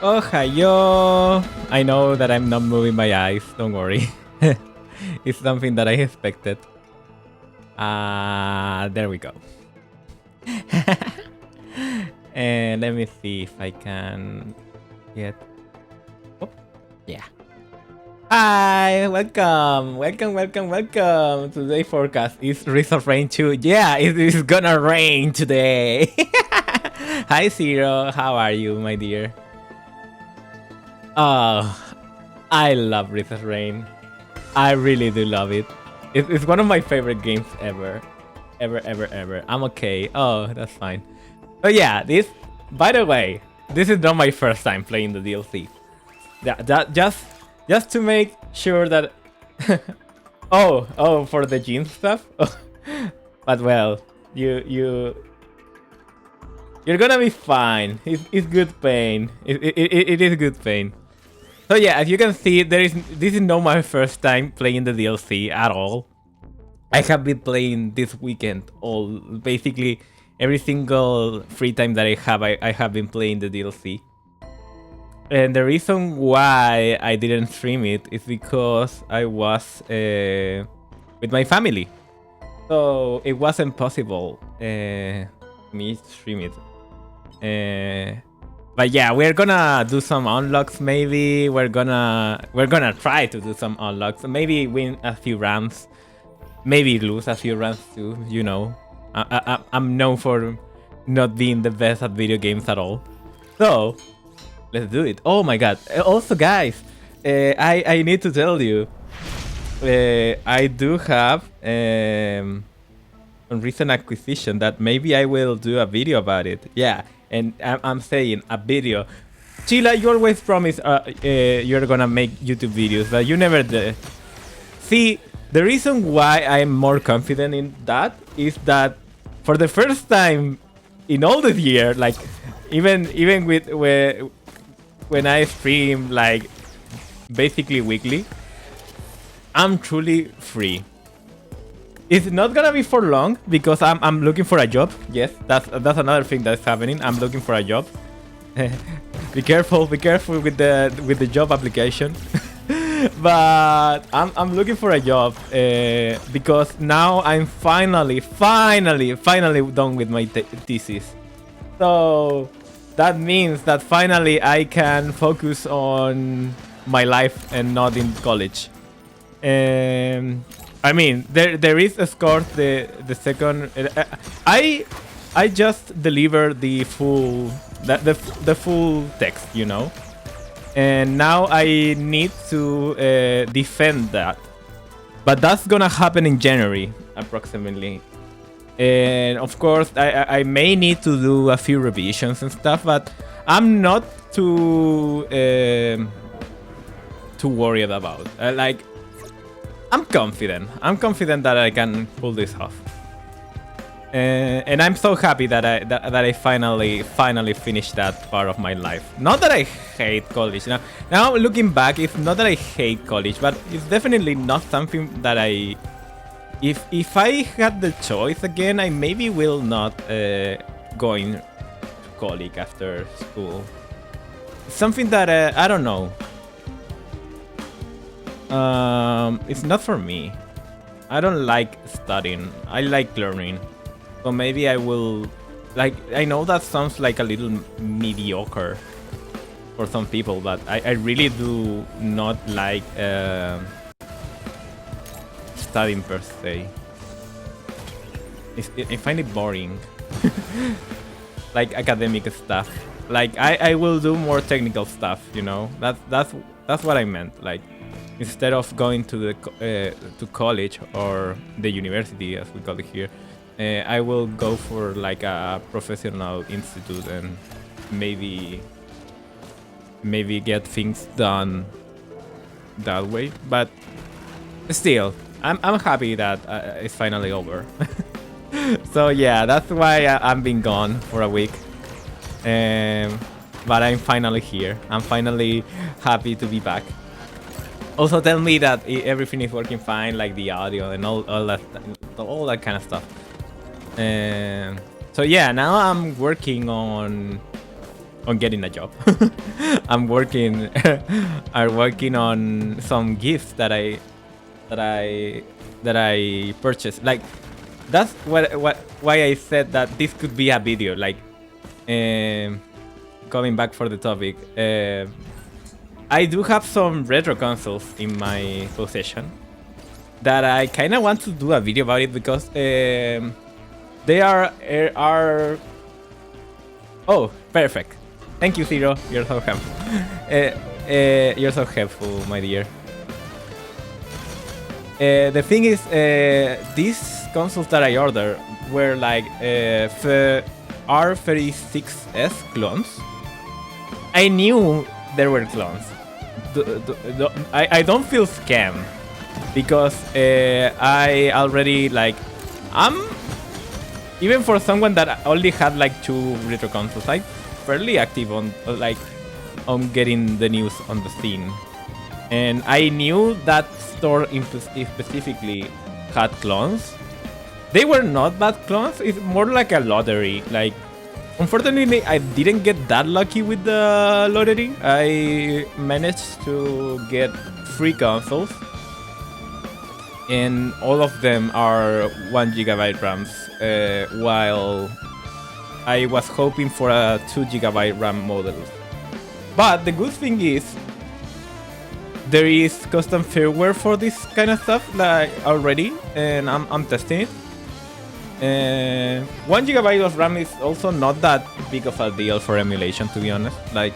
Ohio! I know that I'm not moving my eyes, don't worry. It's something that I expected. There we go. And let me see if I can get... Oh, yeah. Hi, welcome. Today's forecast is Risk of Rain 2. Yeah, it is gonna rain today. Hi, Zero. How are you, my dear? Oh, I love Risk of Rain. I really do love it. It's one of my favorite games ever. Ever. I'm okay. Oh, that's fine. But yeah, by the way, this is not my first time playing the DLC. Just to make sure that... oh, for the gene stuff? But well, you're gonna be fine. It's good pain. It is good pain. So yeah, as you can see, this is not my first time playing the DLC at all. I have been playing this weekend basically every single free time that I have been playing the DLC. And the reason why I didn't stream it is because I was with my family. So it wasn't possible me to stream it. But yeah, we're gonna do some unlocks maybe. We're gonna try to do some unlocks. Maybe win a few rounds. Maybe lose a few rounds too, you know. I'm known for not being the best at video games at all. So, let's do it. Oh my god. Also guys, I need to tell you. I do have a recent acquisition that maybe I will do a video about it. Yeah. And I'm saying a video. Chila, you always promise you're gonna make YouTube videos, but you never did. See, the reason why I'm more confident in that is that for the first time in all this year, like even with when I stream like basically weekly, I'm truly free. It's not gonna be for long because I'm looking for a job. Yes, that's another thing that's happening. I'm looking for a job. Be careful with the job application. But I'm looking for a job because now I'm finally done with my thesis. So that means that finally I can focus on my life and not in college. I mean, there is a score. The second, I just delivered the full full text, you know, and now I need to defend that. But that's gonna happen in January approximately, and of course I may need to do a few revisions and stuff, but I'm not too worried about. Like. I'm confident. I'm confident that I can pull this off. And I'm so happy that I finally finished that part of my life. Not that I hate college. Now looking back, it's not that I hate college, but it's definitely not something that I... If I had the choice again, I maybe will not going to college after school. It's something that I don't know. It's not for me. I don't like studying. I like learning. So maybe I will... Like, I know that sounds like a little mediocre for some people, but I really do not like studying per se. I find it boring. Like academic stuff. Like, I will do more technical stuff, you know? That's what I meant. Like, instead of going to the to college or the university, as we call it here, I will go for like a professional institute and maybe get things done that way. But still, I'm happy that it's finally over. So yeah, that's why I've been gone for a week. But I'm finally here. I'm finally happy to be back. Also, tell me that everything is working fine, like the audio and all that kind of stuff. So yeah, now I'm working on on getting a job. I'm working I'm working on some gifts that I purchased. Like that's why I said that this could be a video. Like coming back for the topic, I do have some retro consoles in my possession that I kind of want to do a video about it because they are. Oh, perfect. Thank you, Zero. You're so helpful. You're so helpful, my dear. The thing is, these consoles that I ordered were like R36S clones. I knew there were clones. I don't feel scammed because I already like even for someone that only had like 2 retro consoles, I'm fairly active on getting the news on the scene, and I knew that store specifically had clones. They were not bad clones. It's more like a lottery. Like, unfortunately, I didn't get that lucky with the lottery. I managed to get 3 consoles, and all of them are 1 GB RAMs, while I was hoping for a 2 GB RAM model. But the good thing is, there is custom firmware for this kind of stuff like already, and I'm testing it. 1 GB of RAM is also not that big of a deal for emulation, to be honest. Like,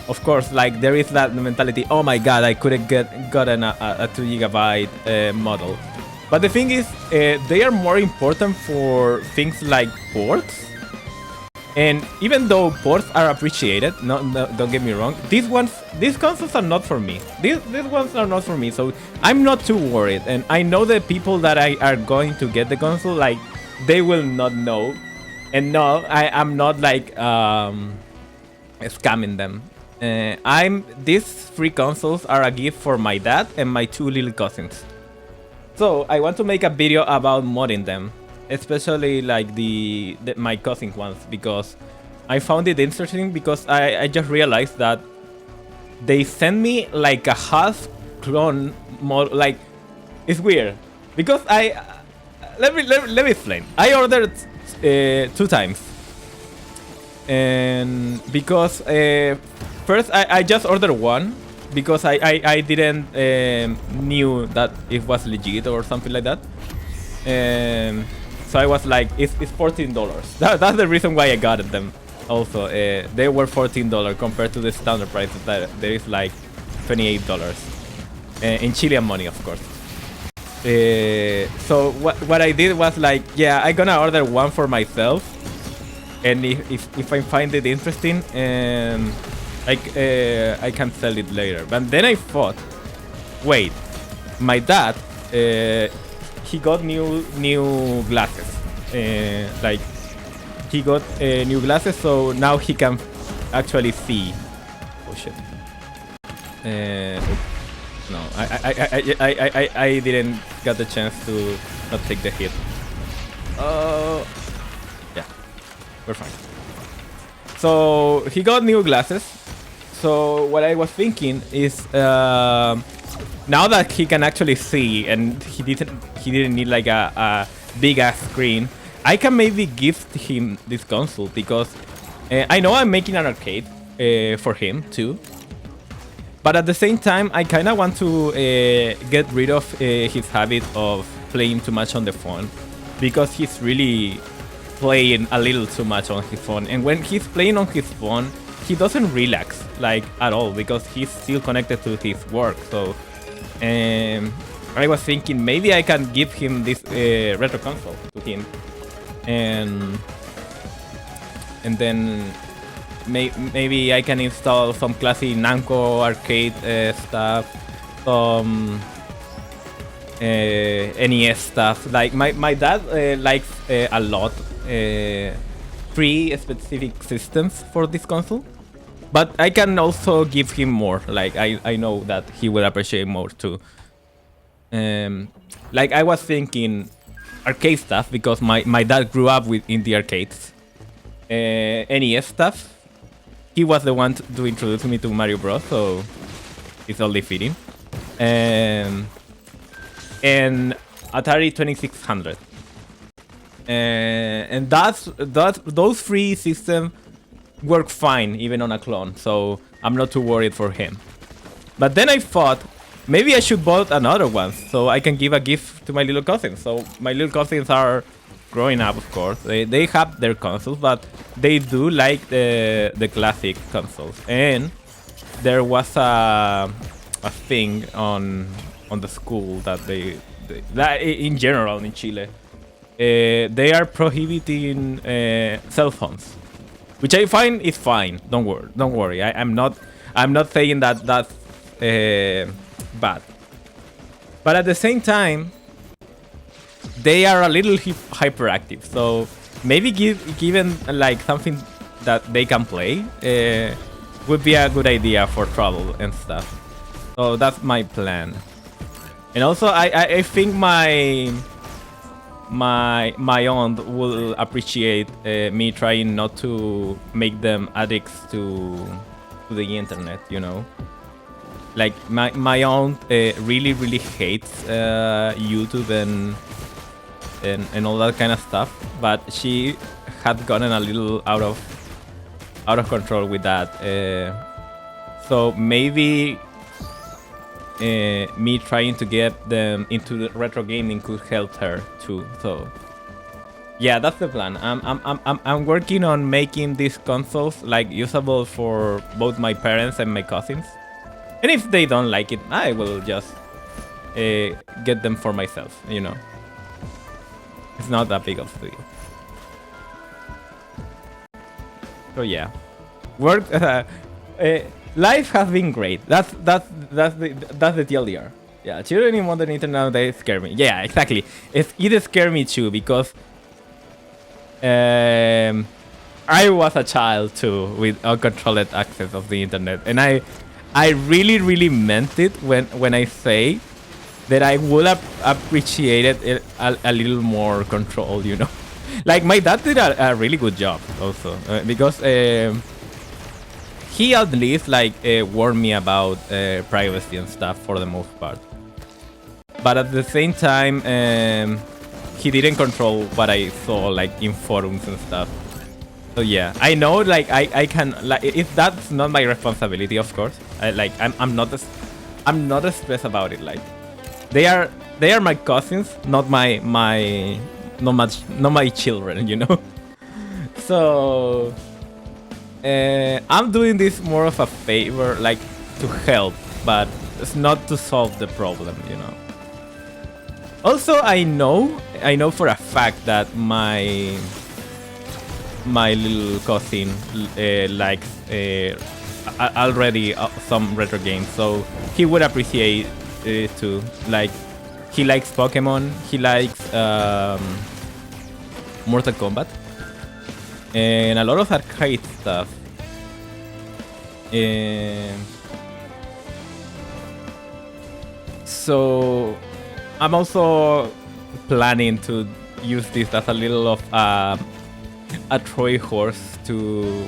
of course, like there is that mentality. Oh my god, I could have gotten a 2 GB model. But the thing is, they are more important for things like ports. And even though ports are appreciated, no, don't get me wrong, these consoles are not for me. These ones are not for me, so I'm not too worried. And I know the people that are going to get the console, like, they will not know. And no, I'm not like scamming them. These 3 consoles are a gift for my dad and my 2 little cousins. So I want to make a video about modding them, especially like my cousin ones, because I found it interesting because I just realized that they sent me like a half clone mod. Like, it's weird because let me explain. I ordered 2 times, and because first I just ordered one because I didn't knew that it was legit or something like that. So I was like, it's $14. That's the reason why I got them. Also, they were $14 compared to the standard price that there is like $28 in Chilean money, of course. So what I did was like, yeah, I'm gonna order one for myself, and if I find it interesting, I can sell it later. But then I thought, wait, my dad, he got new glasses. Like, he got new glasses, so now he can actually see. Oh shit. No, I didn't get the chance to not take the hit. Yeah, we're fine. So he got new glasses. So what I was thinking is, now that he can actually see and he didn't need like a big ass screen, I can maybe gift him this console because I know I'm making an arcade for him too. But at the same time, I kind of want to get rid of his habit of playing too much on the phone, because he's really playing a little too much on his phone. And when he's playing on his phone, he doesn't relax like at all because he's still connected to his work. So I was thinking maybe I can give him this retro console to him, and then maybe I can install some classic Namco arcade stuff, some NES stuff. Like my dad likes a lot 3 specific systems for this console, but I can also give him more. Like I know that he will appreciate more too. Like I was thinking arcade stuff because my dad grew up in the arcades. NES stuff, he was the one to introduce me to Mario Bros. So it's only fitting. And Atari 2600. And those three systems work fine even on a clone, so I'm not too worried for him. But then I thought maybe I should buy another one so I can give a gift to my little cousins. So my little cousins are growing up, of course. They have their consoles, but they do like the classic consoles. And there was a thing on the school that that in general in Chile, they are prohibiting cell phones, which I find is fine. Don't worry. I'm not saying that that's bad. But at the same time, they are a little hyperactive. So maybe given like something that they can play would be a good idea for travel and stuff. So that's my plan. And also, I think my aunt will appreciate me trying not to make them addicts to the internet, you know. Like my aunt really hates YouTube and all that kind of stuff, but she had gotten a little out of control with that. So maybe me trying to get them into the retro gaming could help her too. So yeah, that's the plan. I'm working on making these consoles like usable for both my parents and my cousins. And if they don't like it, I will just get them for myself, you know. It's not that big of a deal. So yeah, life has been great. That's the TLDR. Yeah, children in modern internet, they scare me. Yeah, exactly. It scared me too because I was a child too with uncontrolled access of the internet, and I really meant it when I say that I would have appreciated a little more control, you know. Like my dad did a really good job also because he at least like warned me about privacy and stuff for the most part. But at the same time, he didn't control what I saw like in forums and stuff. So yeah, I know like I can like if that's not my responsibility, of course. I'm not stressed about it. Like they are my cousins, not my children, you know. So I'm doing this more of a favor, like to help, but it's not to solve the problem, you know. Also, I know for a fact that my little cousin likes already some retro games, so he would appreciate it too. Like he likes Pokemon, he likes Mortal Kombat, and a lot of arcade stuff. So I'm also planning to use this as a little of a Troy horse to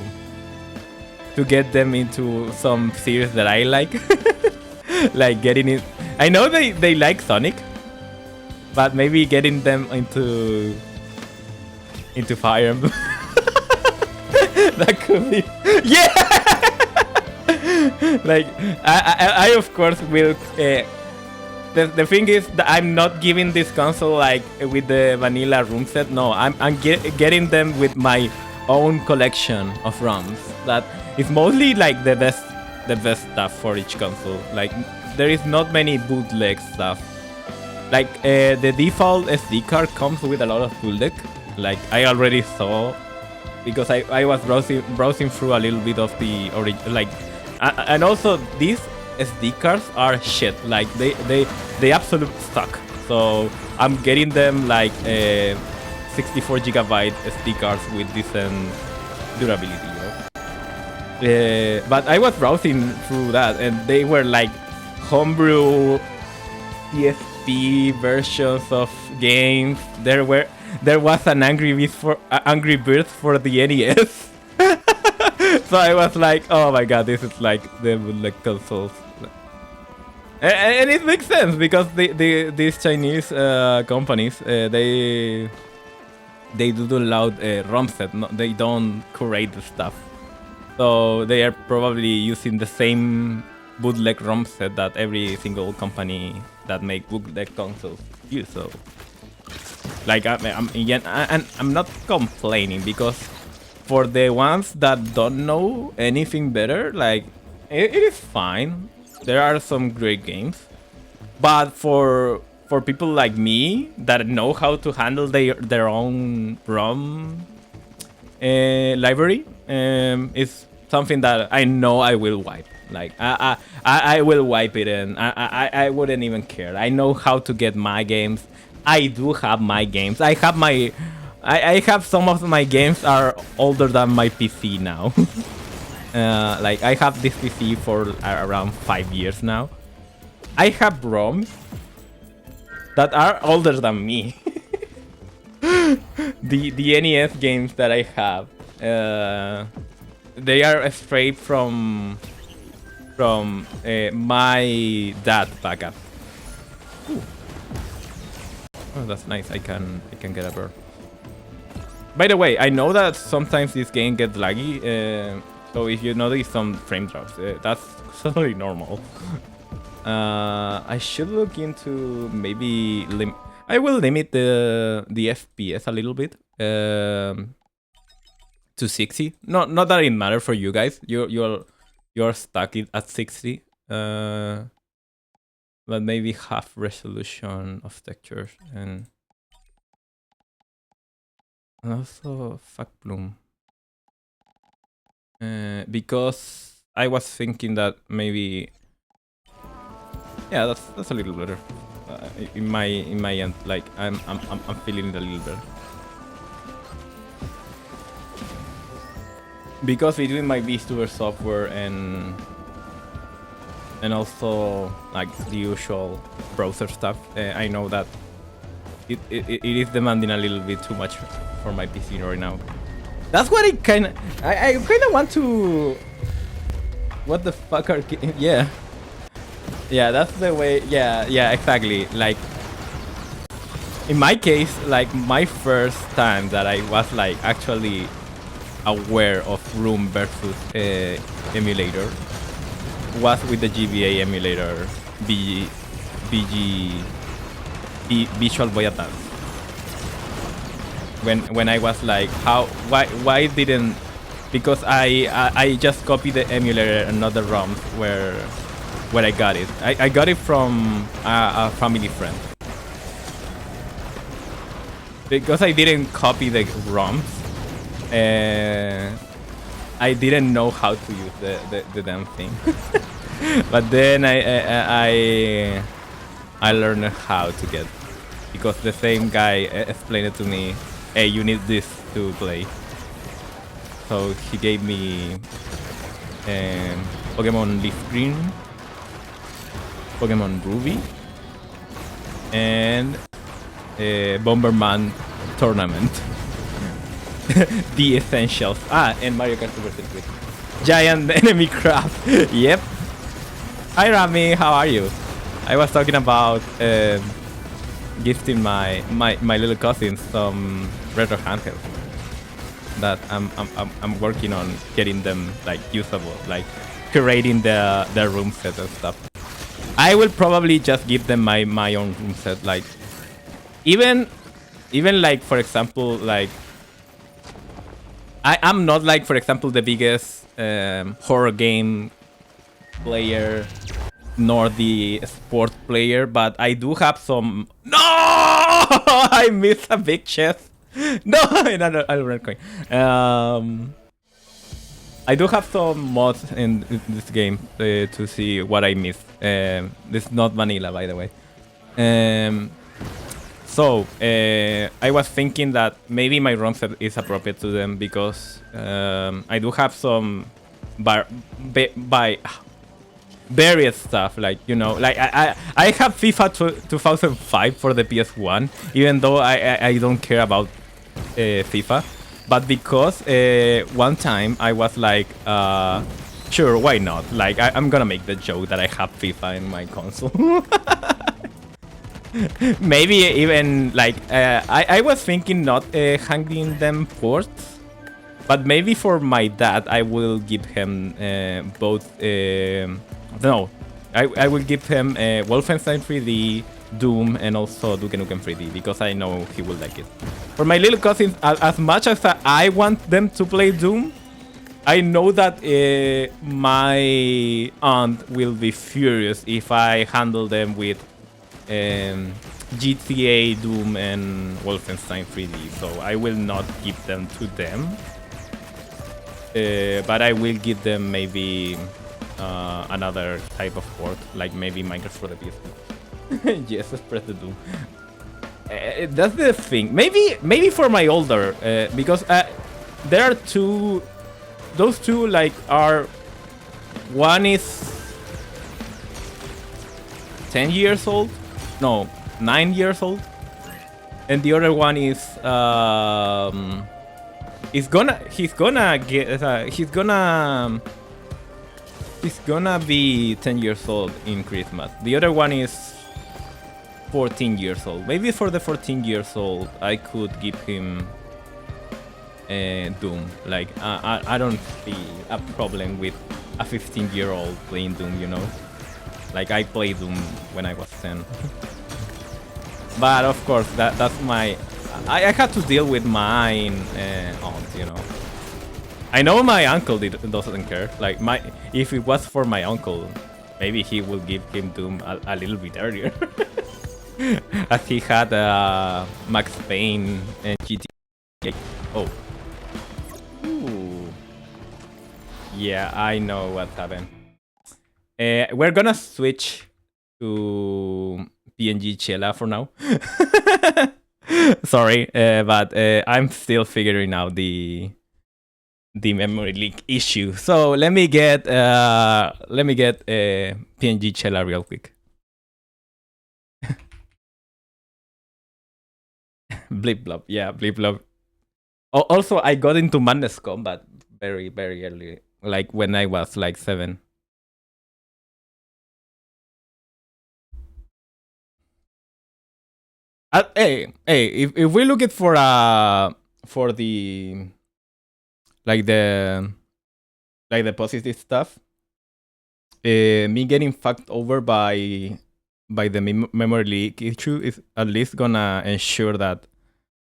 get them into some series that I like. Like getting it. I know they like Sonic, but maybe getting them into Fire Emblem. That could be. Yeah. Like I of course will. The thing is that I'm not giving this console like with the vanilla room set. No, I'm getting them with my own collection of ROMs. That is mostly like the best stuff for each console. Like there is not many bootleg stuff. Like the default SD card comes with a lot of bootleg. Like I already saw because I was browsing through a little bit of the original. Like and also these SD cards are shit. Like they absolutely suck. So I'm getting them like 64 gigabyte SD cards with decent durability, you know. But I was browsing through that, and they were like homebrew PSP versions of games. There was an Angry Birds for the NES. So I was like, oh my god, this is like the bootleg consoles. And it makes sense because these Chinese companies, they do allow ROM set. No, they don't curate the stuff. So they are probably using the same bootleg ROM set that every single company that make bootleg consoles use. So, like, I'm not complaining because for the ones that don't know anything better, like, it is fine. There are some great games, but for people like me that know how to handle their own ROM library, it's something that I know I will wipe. Like I will wipe it, and I wouldn't even care. I know how to get my games. I do have my games. I have some of my games are older than my PC now. Like I have this PC for around 5 years now. I have ROMs that are older than me. the NES games that I have, they are straight from my dad backup. Ooh. Oh, that's nice. I can get a bird. By the way, I know that sometimes this game gets laggy, so if you notice some frame drops, that's totally normal. I should look into maybe I will limit the FPS a little bit to 60. Not that it matters for you guys. You're stuck at 60. But maybe half resolution of textures and also fuck bloom. Because I was thinking that maybe, yeah, that's a little better. In my end, like I'm feeling it a little better. Because between my VTuber software and also like the usual browser stuff, I know that it is demanding a little bit too much for my PC right now. That's what it kind of. I kind of want to. What the fuck are? Yeah. Yeah, that's the way. Yeah, exactly. Like, in my case, like my first time that I was like actually aware of Room versus emulator was with the GBA emulator, Visual Boy Advance. When I was like, why didn't, because I just copied the emulator and not the ROM where I got it. I got it from a family friend. Because I didn't copy the ROMs, I didn't know how to use the damn thing. But then I learned how to get, because the same guy explained it to me. Hey, you need this to play. So he gave me Pokemon Leaf Green, Pokemon Ruby, and Bomberman Tournament. The essentials. And Mario Kart Super Circuit. Giant enemy crab. Yep. Hi Rami, how are you? I was talking about gifting my little cousins some retro handhelds that I'm working on getting them like usable, like curating their room set and stuff. I will probably just give them my own room set, like even like, for example, like I'm not like, for example, the biggest horror game player nor the sport player, but I do have some. No, I missed a big chest. No, I red coin. I do have some mods in this game to see what I missed. This is not vanilla, by the way. So I was thinking that maybe my ROM set is appropriate to them because I do have some various stuff, like, you know, like I have FIFA 2005 for the PS1, even though I don't care about FIFA. but because one time I was like, sure, why not? Like, I'm gonna make the joke that I have FIFA in my console. Maybe even like I was thinking not hanging them ports, but maybe for my dad I will give him both. No, I will give him Wolfenstein 3D, Doom, and also Duke Nukem 3D because I know he will like it. For my little cousins, as much as I want them to play Doom, I know that my aunt will be furious if I handle them with GTA, Doom, and Wolfenstein 3D. So I will not give them to them. But I will give them maybe another type of port, like maybe Minecraft for the PS2. Yes, press the Doom. That's the thing. Maybe for my older, because there are two. Those two like are. One is 10 years old. No, 9 years old, and the other one is he's gonna be 10 years old in Christmas. The other one is 14 years old. Maybe for the 14 years old I could give him Doom. Like I don't see a problem with a 15-year-old playing Doom, you know. Like I played Doom when I was 10. But of course that's my I had to deal with mine aunt, you know. I know my uncle doesn't care. Like if it was for my uncle, maybe he will give him Doom a little bit earlier. As he had Max Payne and GTA. Oh. Ooh. Yeah, I know what happened. We're gonna switch to PNG Chela for now. Sorry, but I'm still figuring out the memory leak issue. So let me get PNG Chela real quick. Blip blop, yeah, blip blop. Also, I got into Madness Combat very very early, like when I was like 7. Hey, if we look it for the like the positive stuff, me getting fucked over by the memory leak issue is at least gonna ensure that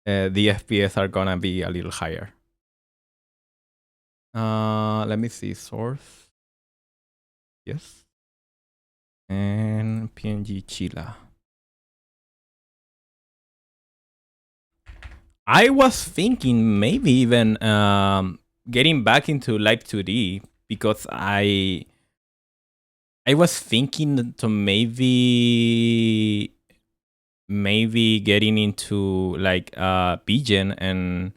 the FPS are gonna be a little higher. Let me see source. Yes. And PNG Chila. I was thinking maybe even getting back into Live 2D because I was thinking to maybe getting into like BGen and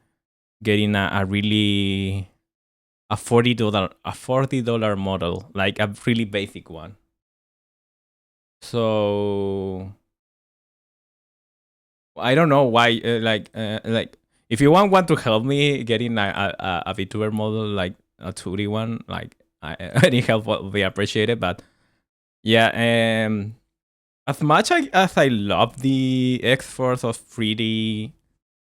getting a really a $40 model, like a really basic one. So I don't know why. Like if you want to help me getting a VTuber model, like a 2D one, like any help will be appreciated. But yeah, as much as I love the X-Force of 3D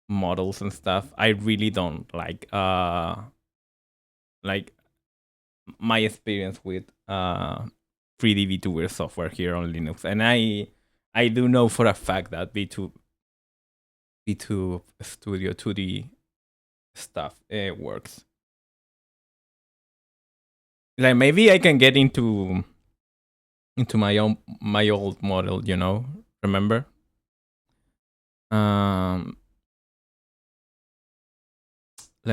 models and stuff, I really don't like my experience with 3D VTuber software here on Linux. And I do know for a fact that V2 Studio 2D stuff works. Like maybe I can get into my old model, you know. Remember? Let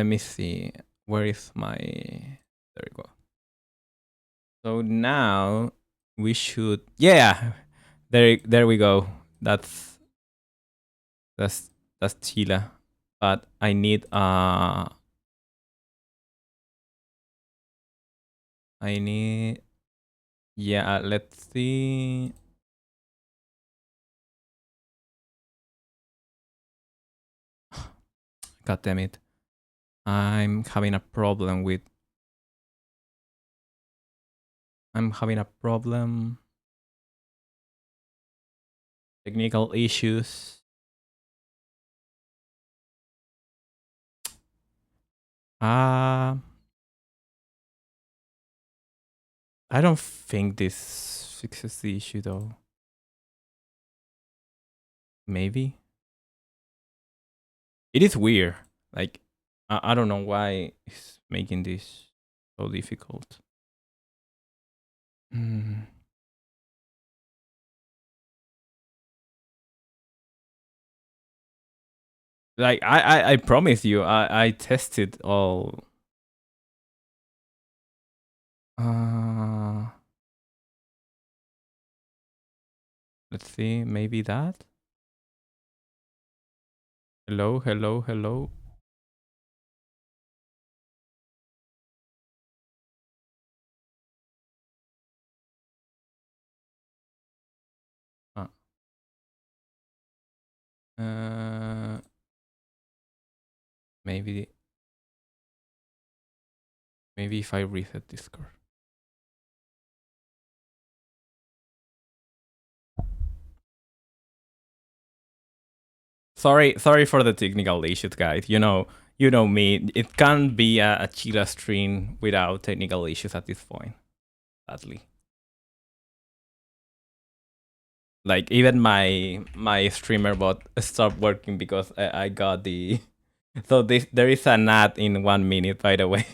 me see. Where is my? There we go. So now we should. Yeah, there we go. That's Chila, but I need yeah, let's see. God damn it. I'm having a problem with... Technical issues. I don't think this fixes the issue though. Maybe. It is weird. Like, I don't know why it's making this so difficult. Like, I promise you, I tested all. Let's see, maybe that. Hello, hello, hello. Maybe if I reset Discord. Sorry for the technical issues, guys. You know me. It can't be a chill stream without technical issues at this point. Sadly. Like, even my streamer bot stopped working because I got the... So there is an ad in 1 minute, by the way.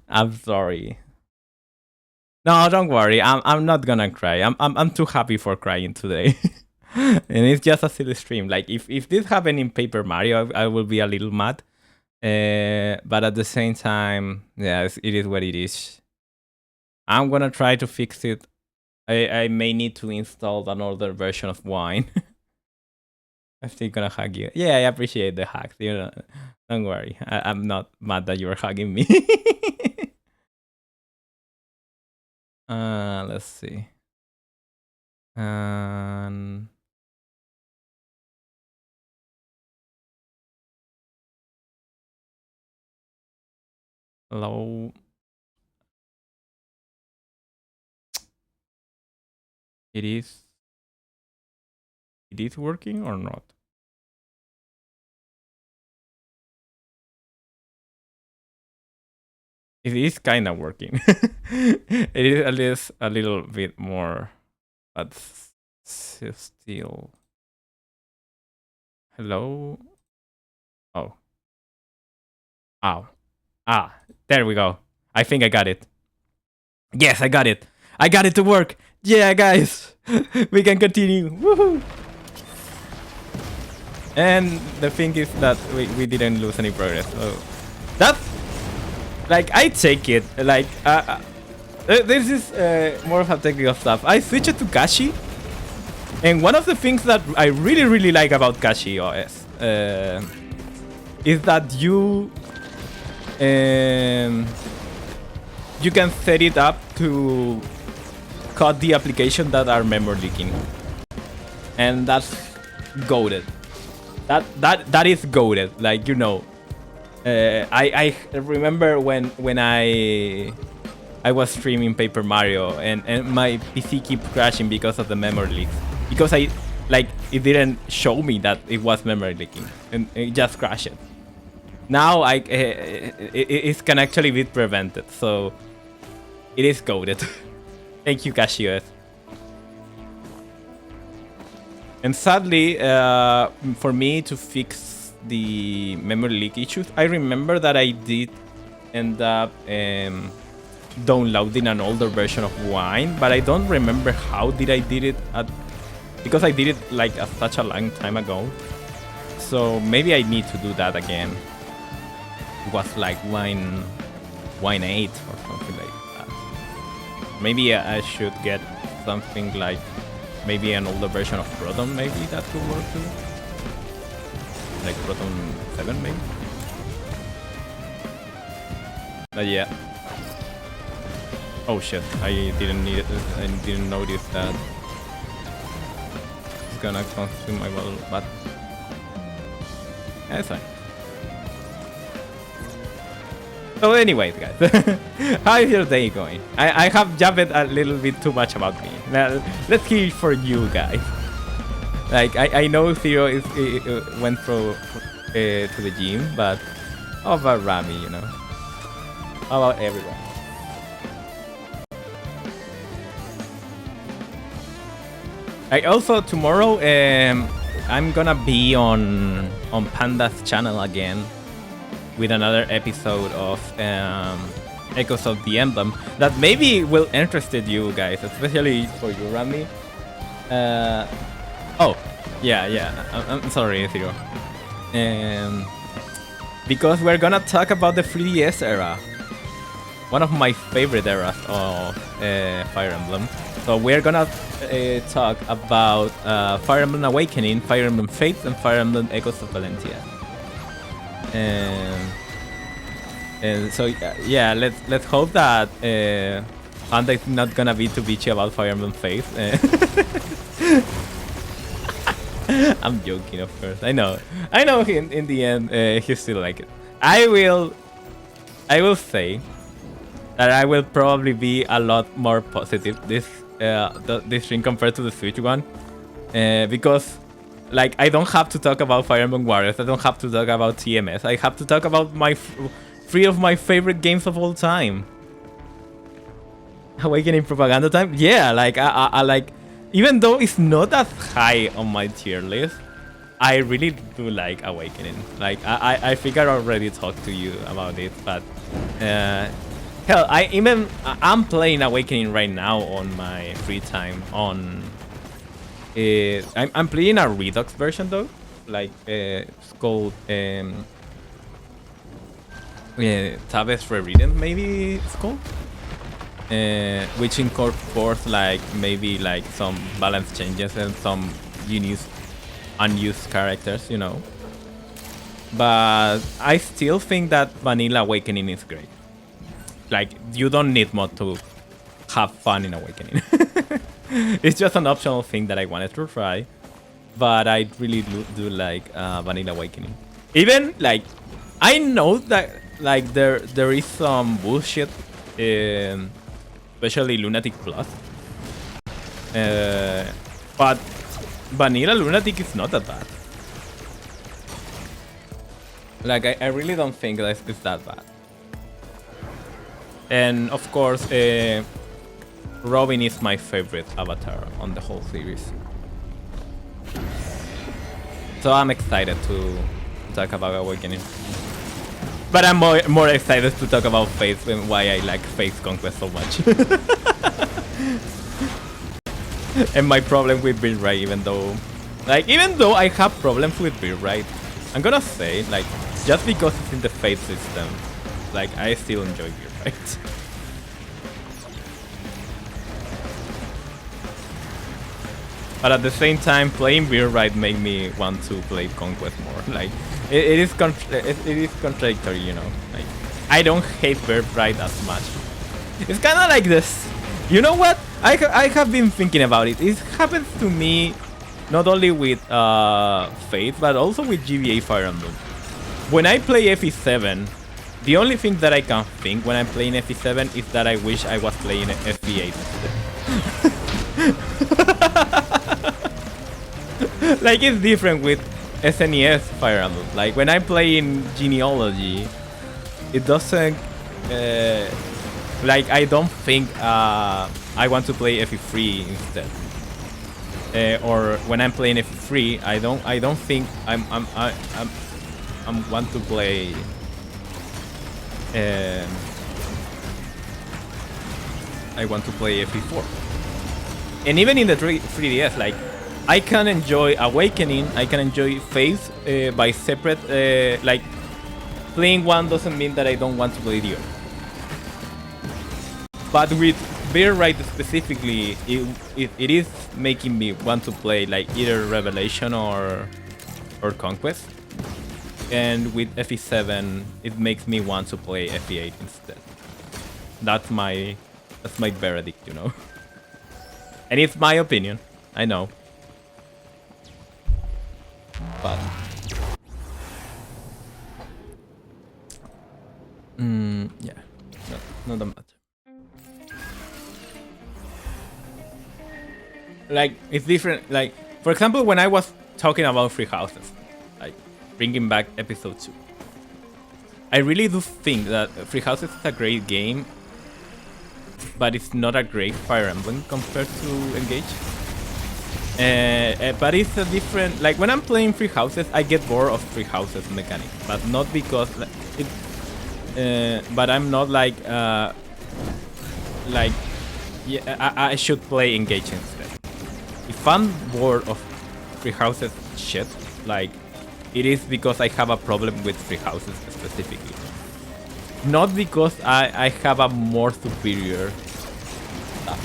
I'm sorry. No, don't worry. I'm not gonna cry. I'm too happy for crying today. And it's just a silly stream. Like, if this happened in Paper Mario, I will be a little mad. But at the same time, yes, it is what it is. I'm gonna try to fix it. I may need to install another version of Wine. I'm still gonna hug you. Yeah, I appreciate the hugs. You know, don't worry. I'm not mad that you're hugging me. Let's see. Hello. It is working or not? It is kind of working. It is at least a little bit more, but still. Hello? Oh. Ow. There we go. I think I got it. Yes, I got it. I got it to work. Yeah, guys. We can continue. Woohoo! And the thing is that we didn't lose any progress. So that's... Like, I take it. Like, this is more of a technical stuff. I switched to Kashi. And one of the things that I really like about Kashi OS is that you can set it up to cut the applications that are memory leaking, and that's goated. That is goated. Like, you know, I remember when I was streaming Paper Mario and my PC kept crashing because of the memory leaks. Because it didn't show me that it was memory leaking, and it just crashed. Now it can actually be prevented, so it is coded. Thank you, Cashios. And sadly, for me to fix the memory leak issues, I remember that I did end up downloading an older version of Wine, but I don't remember how did I did it because I did it like such a long time ago. So maybe I need to do that again. It was like Wine 8 or something like that. Maybe I should get something like maybe an older version of Proton, maybe that could work too. Like Proton 7 maybe. But yeah. Oh shit, I didn't need it. I didn't notice that it's gonna consume my bottle, but yeah, it's fine. So anyways, guys, how is your day going? I have jabbered a little bit too much about me. Now, let's hear it for you guys. Like, I know Theo went to the gym, but how about Rami, you know? How about everyone? Also, tomorrow, I'm gonna be on Panda's channel again with another episode of Echoes of the Emblem that maybe will interest you guys, especially for you, Rami. Oh, yeah. I'm sorry, Theo. Because we're gonna talk about the 3DS era, one of my favorite eras of Fire Emblem. So we're gonna talk about Fire Emblem Awakening, Fire Emblem Fates, and Fire Emblem Echoes of Valentia. And so yeah, let's hope that Panda is not gonna be too bitchy about Fire Emblem Fates. I'm joking, of course. I know. In the end, he still like it. I will say that I will probably be a lot more positive this stream compared to the Switch one, because like I don't have to talk about Fire Emblem Warriors. I don't have to talk about TMS. I have to talk about three of my favorite games of all time. Awakening propaganda time. Yeah, like I like. Even though it's not that high on my tier list, I really do like Awakening. Like I think I already talked to you about it, but hell, I'm playing Awakening right now on my free time. I'm playing a Redux version though, like it's called Tabes Rewritten, maybe it's called. Which incorporates like maybe like some balance changes and some unused characters, you know. But I still think that Vanilla Awakening is great. Like, you don't need mod to have fun in Awakening. It's just an optional thing that I wanted to try, but I really do like Vanilla Awakening. Even like, I know that like there is some bullshit in especially Lunatic Plus. But Vanilla Lunatic is not that bad. Like, I really don't think that it's that bad. And of course, Robin is my favorite avatar on the whole series. So I'm excited to talk about Awakening. But I'm more excited to talk about Faith and why I like Faith Conquest so much. And my problem with build rate, even though I have problems with build rate, I'm gonna say, like, just because it's in the Faith system, like, I still enjoy build rate. But at the same time, playing build rate make me want to play Conquest more. Like, it is contradictory, you know. Like, I don't hate build rate as much. It's kind of like this. You know what? I have been thinking about it. It happens to me not only with Faith, but also with GBA Fire Emblem. When I play FE7, the only thing that I can think when I'm playing FE7 is that I wish I was playing FE8 instead. Like, it's different with SNES Fire Emblem. Like, when I play in Genealogy, it doesn't... like, I don't think I want to play FE3 instead. Or when I'm playing FE3, I don't think I want to play I want to play FE4. And even in the 3DS, like, I can enjoy Awakening, I can enjoy Faith by separate, like, playing one doesn't mean that I don't want to play the other. But with build rate specifically, it is making me want to play like either Revelation or Conquest. And with FE7, it makes me want to play FE8 instead. That's my verdict, you know. And it's my opinion, I know. But not that much. Like, it's different. Like, for example, when I was talking about Free Houses, like bringing back episode 2, I really do think that Free Houses is a great game, but it's not a great Fire Emblem compared to Engage. But it's a different. Like, when I'm playing Free Houses, I get bored of Free Houses mechanics, but not because like, but I'm not like yeah, I should play Engage instead. If I'm bored of Free Houses shit, like, it is because I have a problem with Free Houses specifically. Not because I have a more superior stuff.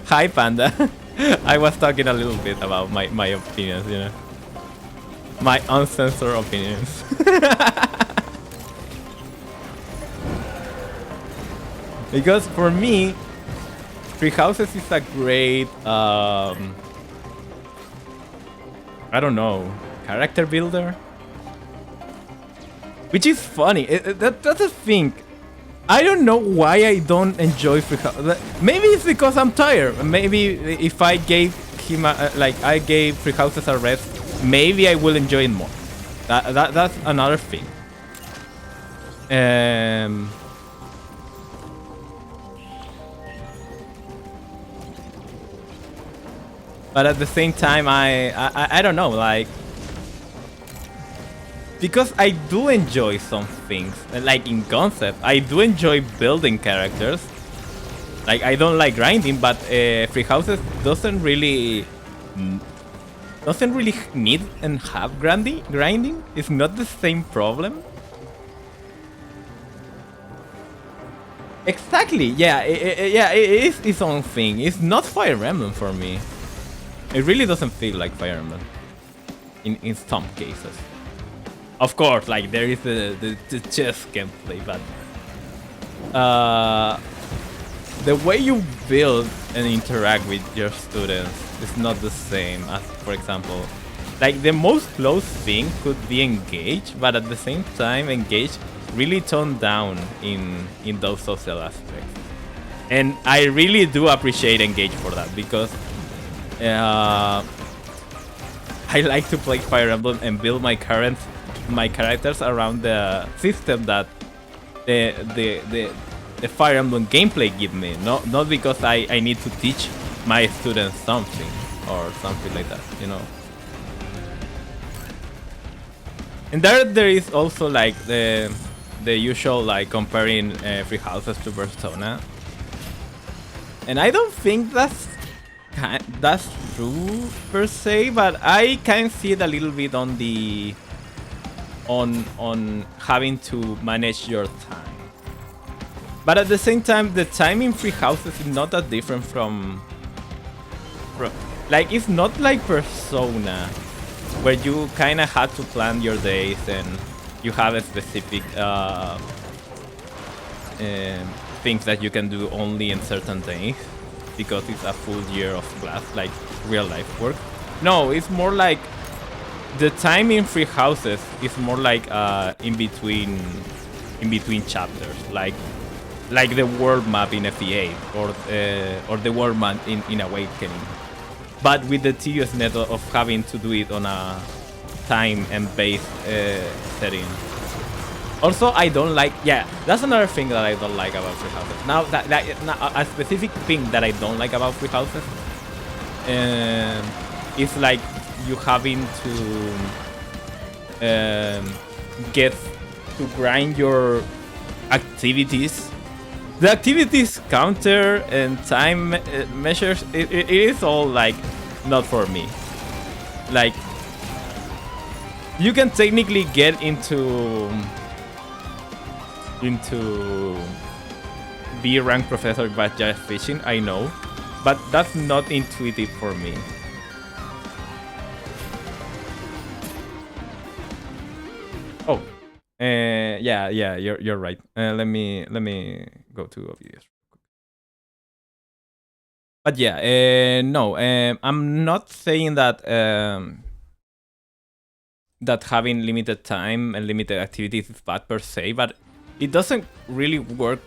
Hi, Panda. I was talking a little bit about my opinions, you know. My uncensored opinions. Because for me, Free Houses is a great, I don't know, character builder? Which is funny. That's the thing. I don't know why I don't enjoy Free Houses. Maybe it's because I'm tired. Maybe if I gave him I gave Free Houses a rest, maybe I will enjoy it more. That's another thing. But at the same time, I don't know, like, because I do enjoy some things, like in concept, I do enjoy building characters. Like, I don't like grinding, but Free Houses doesn't really need and have grinding. It's not the same problem. Exactly. Yeah. It is its own thing. It's not Fire Emblem for me. It really doesn't feel like Fire Emblem in some cases. Of course, like, there is the chess gameplay, but the way you build and interact with your students is not the same as, for example, like, the most close thing could be Engage, but at the same time, Engage really toned down in those social aspects. And I really do appreciate Engage for that, because I like to play Fire Emblem and build my characters around the system that the Fire Emblem gameplay give me. Not because I need to teach my students something or something like that, you know. And there is also, like, the usual, like, comparing Free Houses to Persona. And I don't think that's true per se, but I can see it a little bit on the on having to manage your time. But at the same time, the time in Free Houses is not that different from like, it's not like Persona, where you kind of had to plan your days and you have a specific things that you can do only in certain days, because it's a full year of class, like real life work. No, it's more like the time in Free Houses is more like in between chapters, like the world map in FE8 or the world map in Awakening, but with the tediousness of having to do it on a time and base setting. Also, I don't like, yeah, that's another thing that I don't like about Free Houses. Now, now, a specific thing that I don't like about Free Houses is, like, you having to get to grind your activities. The activities counter and time measures, it is all, like, not for me. Like, you can technically get into B rank professor by just fishing, I know, but that's not intuitive for me. Oh, yeah, you're right. Let me go to videos. But yeah, no, I'm not saying that that having limited time and limited activities is bad per se, but it doesn't really work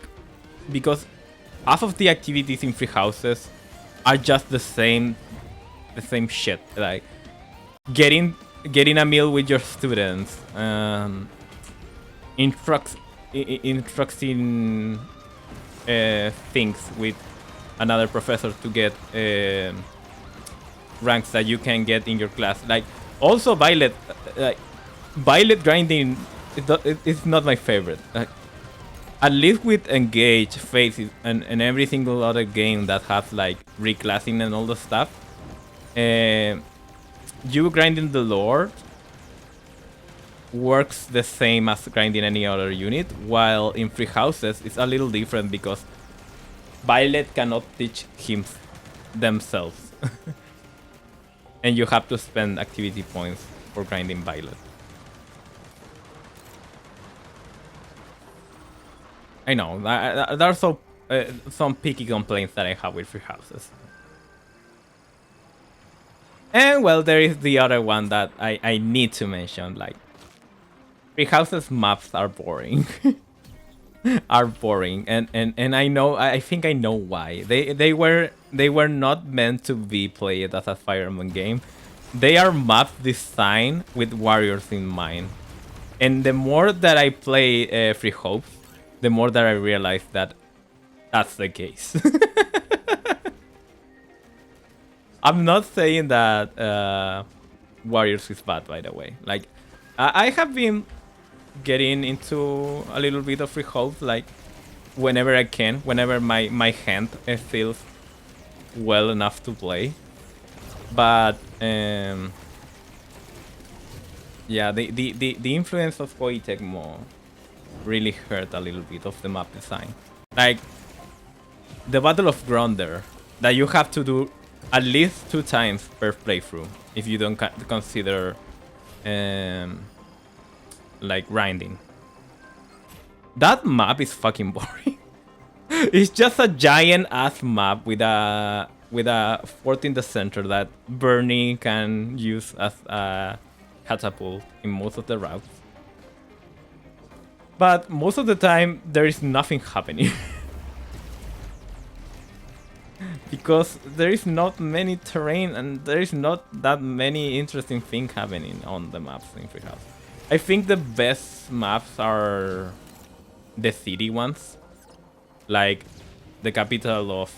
because half of the activities in free houses are just the same shit. Like getting a meal with your students, instructing things with another professor to get ranks that you can get in your class. Like also Violet, Violet grinding it's not my favorite. At least with Engage, Faces, and every single other game that has like reclassing and all the stuff, you grinding the Lord works the same as grinding any other unit, while in free houses it's a little different because Violet cannot teach him themselves. And you have to spend activity points for grinding Violet. I know, there are some picky complaints that I have with free houses. And well, there is the other one that I need to mention, like free houses maps are boring. Are boring, and I know, I think I know why. They were not meant to be played as a Fire Emblem game. They are maps designed with warriors in mind. And the more that I play Free Hopes, the more that I realize that that's the case. I'm not saying that warriors is bad, by the way. Like I have been getting into a little bit of Free Hopes, like whenever I can, whenever my hand feels well enough to play. But yeah, the influence of Koei Tecmo really hurt a little bit of the map design. Like the Battle of Gronder, that you have to do at least 2 times per playthrough if you don't consider like grinding. That map is fucking boring. It's just a giant ass map with a fort in the center that Bernie can use as a catapult in most of the routes. But most of the time there is nothing happening. Because there is not many terrain and there is not that many interesting things happening on the maps in Free House. I think the best maps are the city ones, like the capital of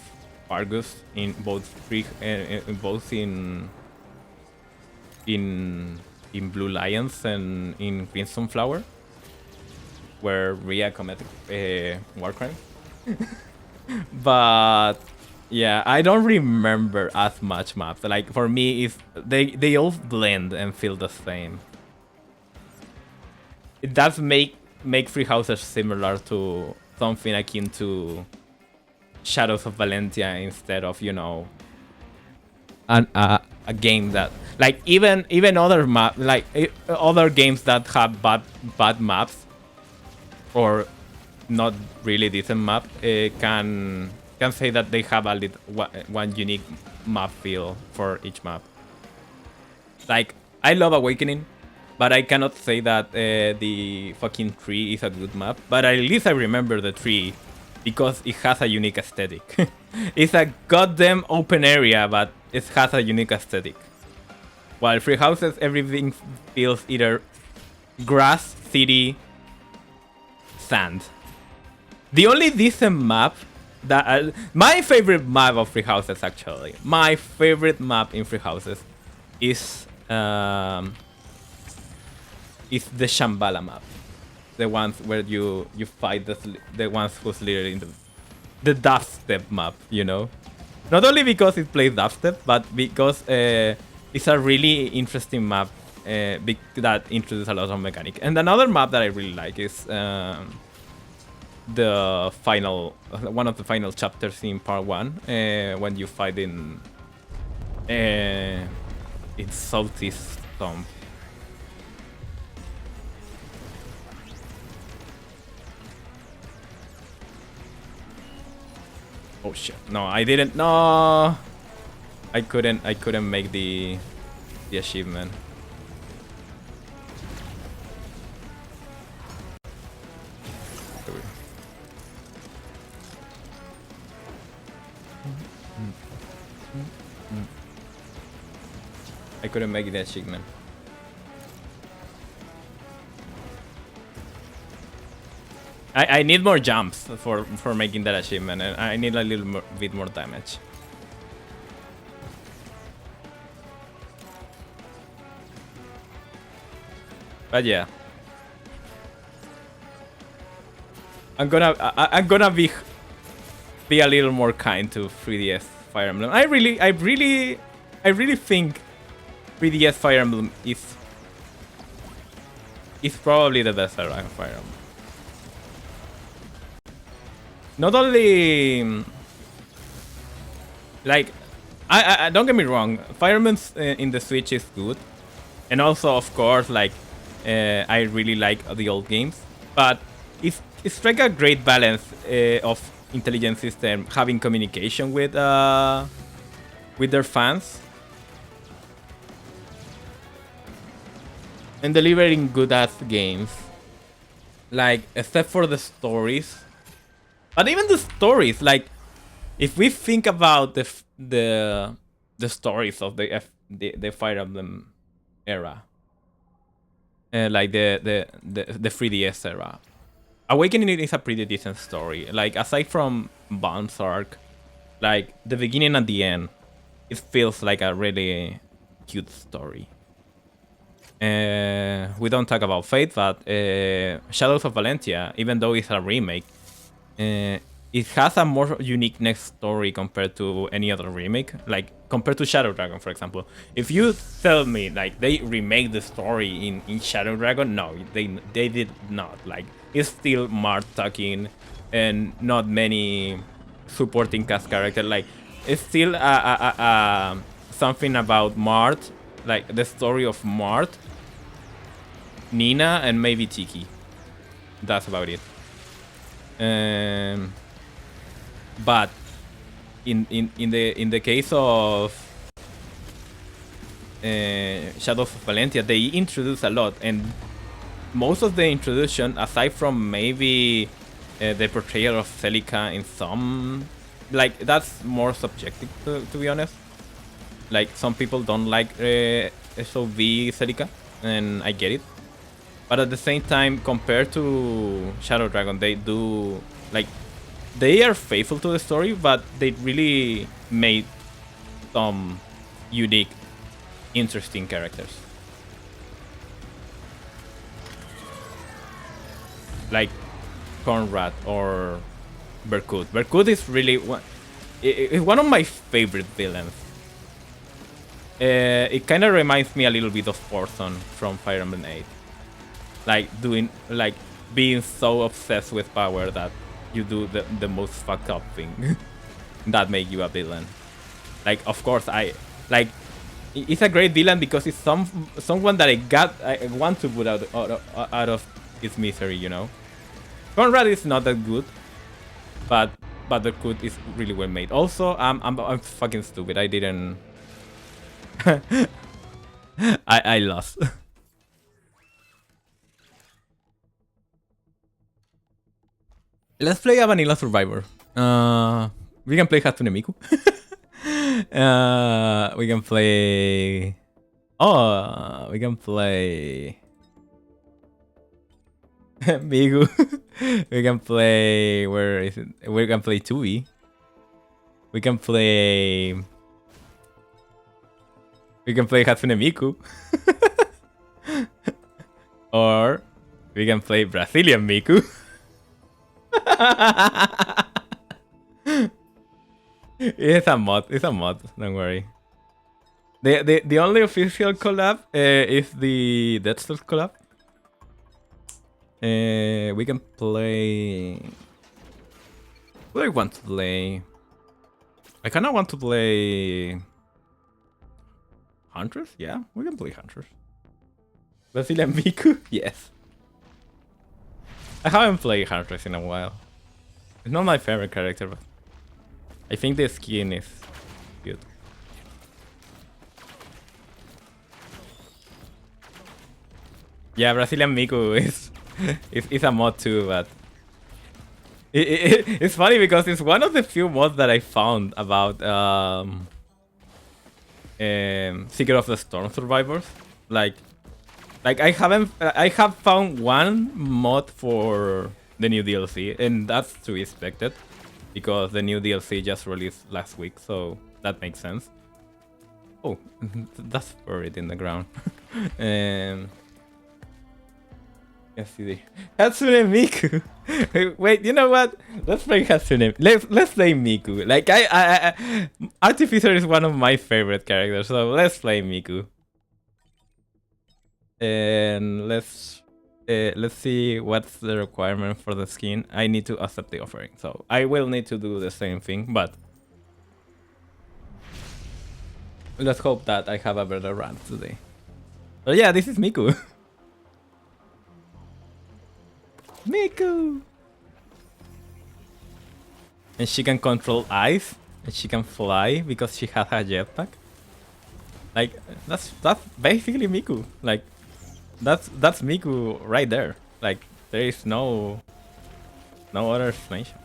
Argus in both in Blue Lions and in Crimson Flower, where Rhea committed war crime. But yeah, I don't remember as much maps. Like for me, they all blend and feel the same. It does make free houses similar to something akin to Shadows of Valentia instead of, you know, a game that like even other other games that have bad maps or not really decent map can say that they have a little one unique map feel for each map. Like I love Awakening, but I cannot say that the fucking tree is a good map. But at least I remember the tree because it has a unique aesthetic. It's a goddamn open area, but it has a unique aesthetic. While Free Houses, everything feels either grass, city, sand. The only decent map that my favorite map of Free Houses, actually, my favorite map in Free Houses is the Shambhala map, the ones where you fight the ones who's literally in the dubstep map, you know. Not only because it plays dubstep, but because it's a really interesting map that introduces a lot of mechanic. And another map that I really like is the one of the final chapters in part 1, when you fight in Southeast Tomb. Oh shit! No, I didn't. No, I couldn't make the achievement. I couldn't make the achievement. I need more jumps for making that achievement, and I need a little bit more damage. But yeah, I'm gonna be a little more kind to 3DS Fire Emblem. I really think 3DS Fire Emblem is probably the best Fire Emblem. Not only like I don't get me wrong, Fire Emblem in the Switch is good, and also of course like I really like the old games, but it strikes a great balance of intelligent system having communication with their fans and delivering good ass games, like except for the stories. But even the stories, like, if we think about the stories of the Fire Emblem era, like the 3DS era, Awakening is a pretty decent story. Like, aside from Balm's arc, like the beginning and the end, it feels like a really cute story. We don't talk about Fate, but Shadows of Valentia, even though it's a remake, it has a more unique next story compared to any other remake, like compared to Shadow Dragon, for example. If you tell me like they remake the story in Shadow Dragon, no, they did not. Like, it's still Mart talking and not many supporting cast characters. Like, it's still something about Mart, like the story of Mart, Nina, and maybe Tiki. That's about it. But in the case of Shadows of Valentia, they introduce a lot, and most of the introduction, aside from maybe the portrayal of Celica in some, like, that's more subjective to be honest. Like, some people don't like SOV Celica, and I get it. But at the same time, compared to Shadow Dragon, they do, like, they are faithful to the story, but they really made some unique, interesting characters. Like Conrad or Berkut. Berkut is really one of my favorite villains. It kind of reminds me a little bit of Orson from Fire Emblem 8. Like being so obsessed with power that you do the most fucked up thing that make you a villain. Like, of course, it's a great villain because it's someone that I want to put out of his misery, you know. Conrad is not that good, but the Berkut is really well made. Also, I'm fucking stupid. I didn't. I lost. Let's play a vanilla survivor. We can play Hatsune Miku. We can play. Oh, we can play. Miku. We can play. Where is it? We can play 2v. We can play. We can play Hatsune Miku. Or we can play Brazilian Miku. It's a mod. It's a mod. Don't worry. The only official collab is the Dead Cells collab. We can play. What do I want to play? I kind of want to play Huntress. Yeah, we can play Huntress. Brazilian Miku. Yes. I haven't played Huntress in a while. It's not my favorite character, but I think the skin is good. Yeah, Brazilian Miku is a mod too, but it's funny because it's one of the few mods that I found about Secret of the Storm survivors. Like I have found one mod for the new DLC, and that's to be expected because the new DLC just released last week, so that makes sense. Oh, that's buried in the ground. Yes, see. Hatsune Miku. Wait, you know what? Let's play Hatsune. Let's play Miku. Like Artificer is one of my favorite characters, so let's play Miku. And let's see what's the requirement for the skin. I need to accept the offering, so I will need to do the same thing, but let's hope that I have a better run today. But yeah, this is Miku. Miku! And she can control ice, and she can fly because she has a jetpack. Like, that's basically Miku. Like, that's Miku right there. Like, there is no other explanation.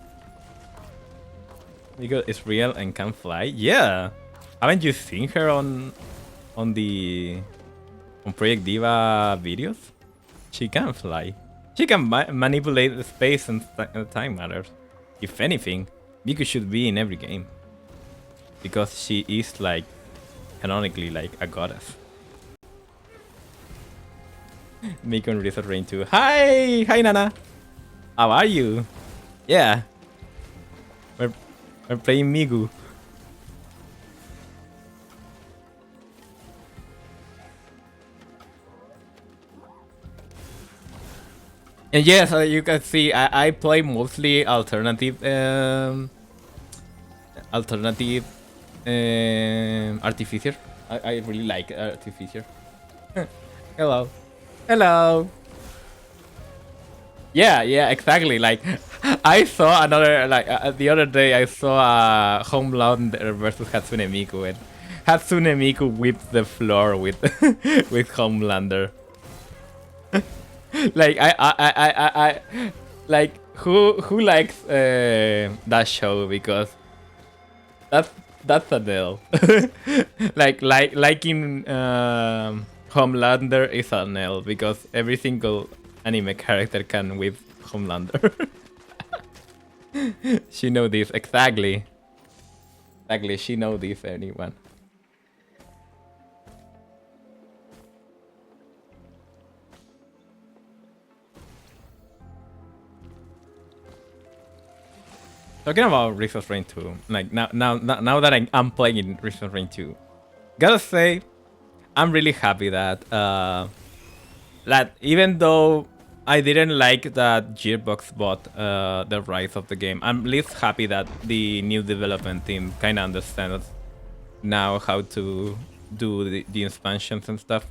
Miku is real and can fly. Yeah, haven't you seen her on Project Diva videos? She can fly. She can manipulate the space and time matters. If anything, Miku should be in every game because she is like canonically like a goddess. Miku and Resort Rain 2. Hi Nana. How are you? Yeah, we're playing Miku. And yes, you can see I play mostly alternative Artificer. I really like Artificer. Hello. Yeah, exactly. Like I saw another the other day I saw Homelander versus Hatsune Miku, and Hatsune Miku whipped the floor with with Homelander. Like I like who likes that show, because that's a L. liking Homelander is an L because every single anime character can whip Homelander. She know this exactly. She know this, anyone. Talking about Risk of Rain 2, like now that I'm playing Risk of Rain 2, gotta say, I'm really happy that that even though I didn't like that Gearbox bought the rights of the game, I'm at least happy that the new development team kind of understands now how to do the expansions and stuff.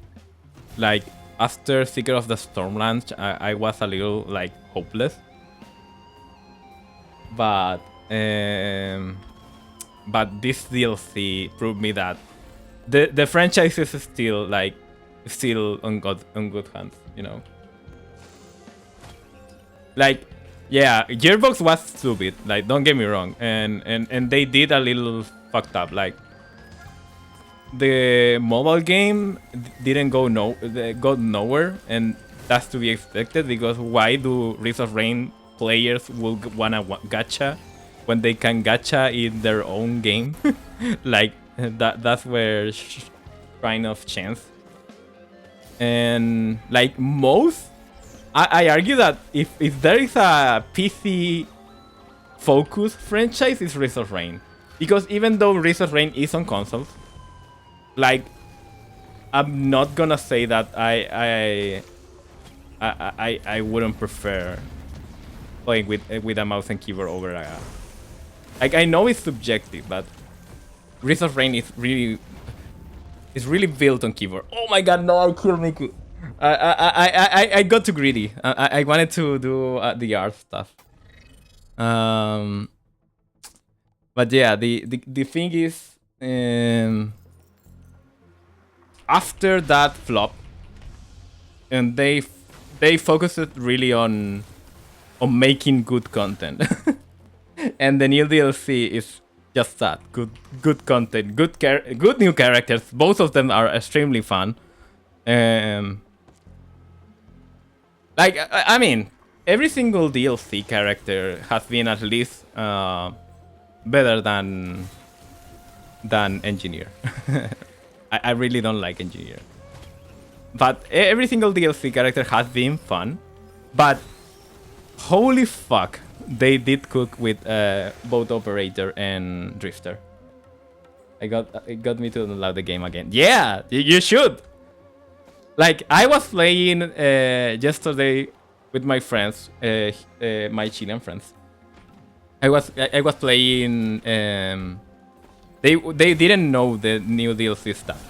Like after Secret of the Stormlands, I was a little like hopeless. But this DLC proved me that the franchise is still on good hands, you know. Like, yeah, Gearbox was stupid. Like, don't get me wrong, and they did a little fucked up. Like, the mobile game didn't go nowhere, and that's to be expected because why do Risk of Rain players will wanna gacha when they can gacha in their own game? Like that's where kind of chance. And like I argue that if there is a PC focused franchise, it's Risk of Rain, because even though Risk of Rain is on consoles, like I'm not gonna say that I wouldn't prefer playing with a mouse and keyboard over like, I know it's subjective, but Risk of Rain is really built on keyboard. Oh my god, no, I killed Miku. I got too greedy. I wanted to do the art stuff. But yeah, the thing is, after that flop, and they focused really on making good content. And the new DLC is Just that. Good content. Good new characters. Both of them are extremely fun. I mean, every single DLC character has been at least better than Engineer. I really don't like Engineer. But every single DLC character has been fun. But holy fuck, they did cook with both Operator and Drifter. It got me to download the game again. Yeah, you should. Like, I was playing yesterday with my friends, my Chilean friends. I was playing. They didn't know the new DLC stuff,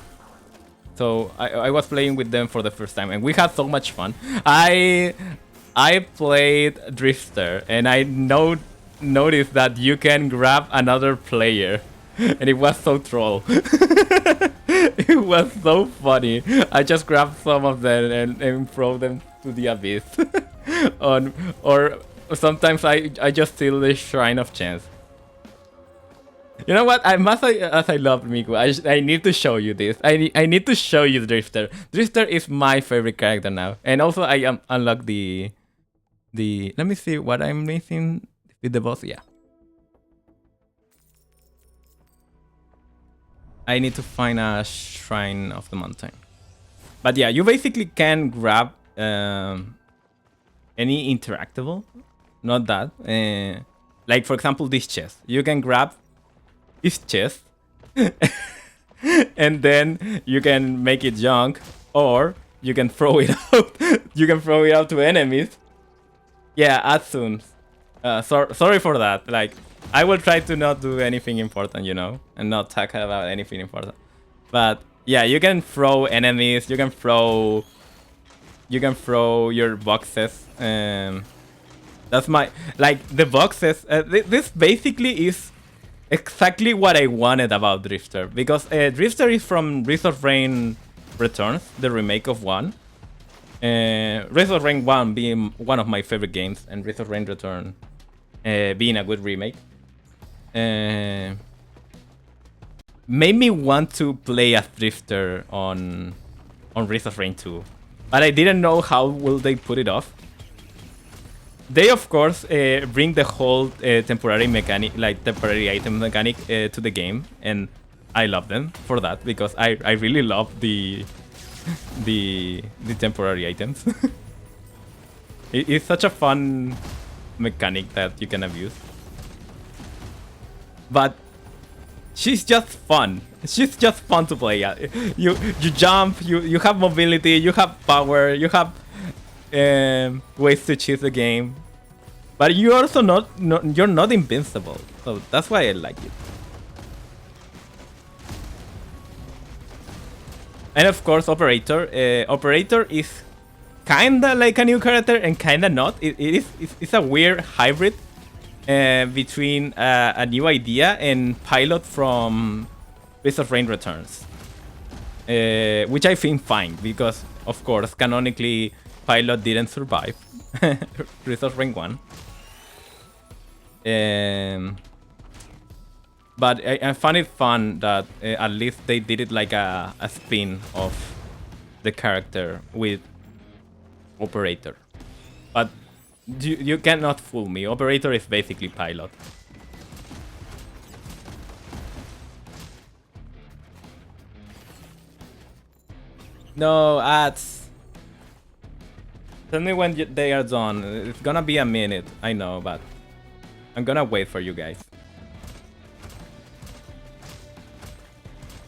so I was playing with them for the first time, and we had so much fun. I played Drifter, and I noticed that you can grab another player, and it was so troll. It was so funny. I just grabbed some of them and throw them to the abyss. Or sometimes I just steal the Shrine of Chance. You know what? As I love Miku, I need to show you this. I need to show you Drifter. Drifter is my favorite character now, and also I unlocked the. Let me see what I'm missing with the boss. Yeah. I need to find a Shrine of the Mountain. But yeah, you basically can grab any interactable. Not that. Like, for example, this chest. You can grab this chest. And then you can make it junk. Or you can throw it out. You can throw it out to enemies. Yeah, as soon. Sorry for that. Like, I will try to not do anything important, you know, and not talk about anything important. But yeah, you can throw enemies. You can throw your boxes. That's my the boxes. This basically is exactly what I wanted about Drifter, because Drifter is from Wreath of Rain Returns, the remake of 1. Wreath of Rain 1 being one of my favorite games, and Wreath of Rain Return being a good remake. Made me want to play as Drifter on Wreath of Rain 2, but I didn't know how will they put it off. They of course bring the whole temporary mechanic, like temporary item mechanic, to the game, and I love them for that, because I really love the temporary items. It's such a fun mechanic that you can abuse. But she's just fun. She's just fun to play. You jump. You have mobility. You have power. You have ways to cheat the game. But you're also you're not invincible. So that's why I like it. And of course, Operator. Operator is kinda like a new character and kinda not. It's a weird hybrid between a new idea and Pilot from Wreath of Rain Returns, which I think fine, because of course canonically Pilot didn't survive Wreath of Rain 1. But I find it fun that at least they did it like a spin of the character with Operator. But you cannot fool me. Operator is basically Pilot. No ads. Tell me when they are done. It's gonna be a minute, I know, but I'm gonna wait for you guys.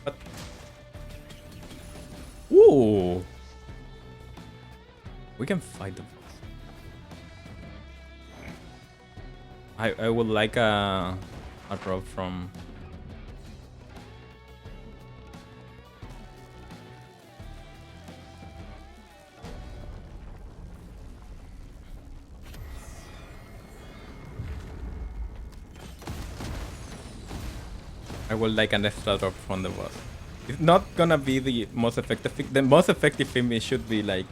But... Ooh! We can fight the boss. I would like a drop from... I would like an extra drop from the boss. It's not gonna be the most effective. The most effective thing should be like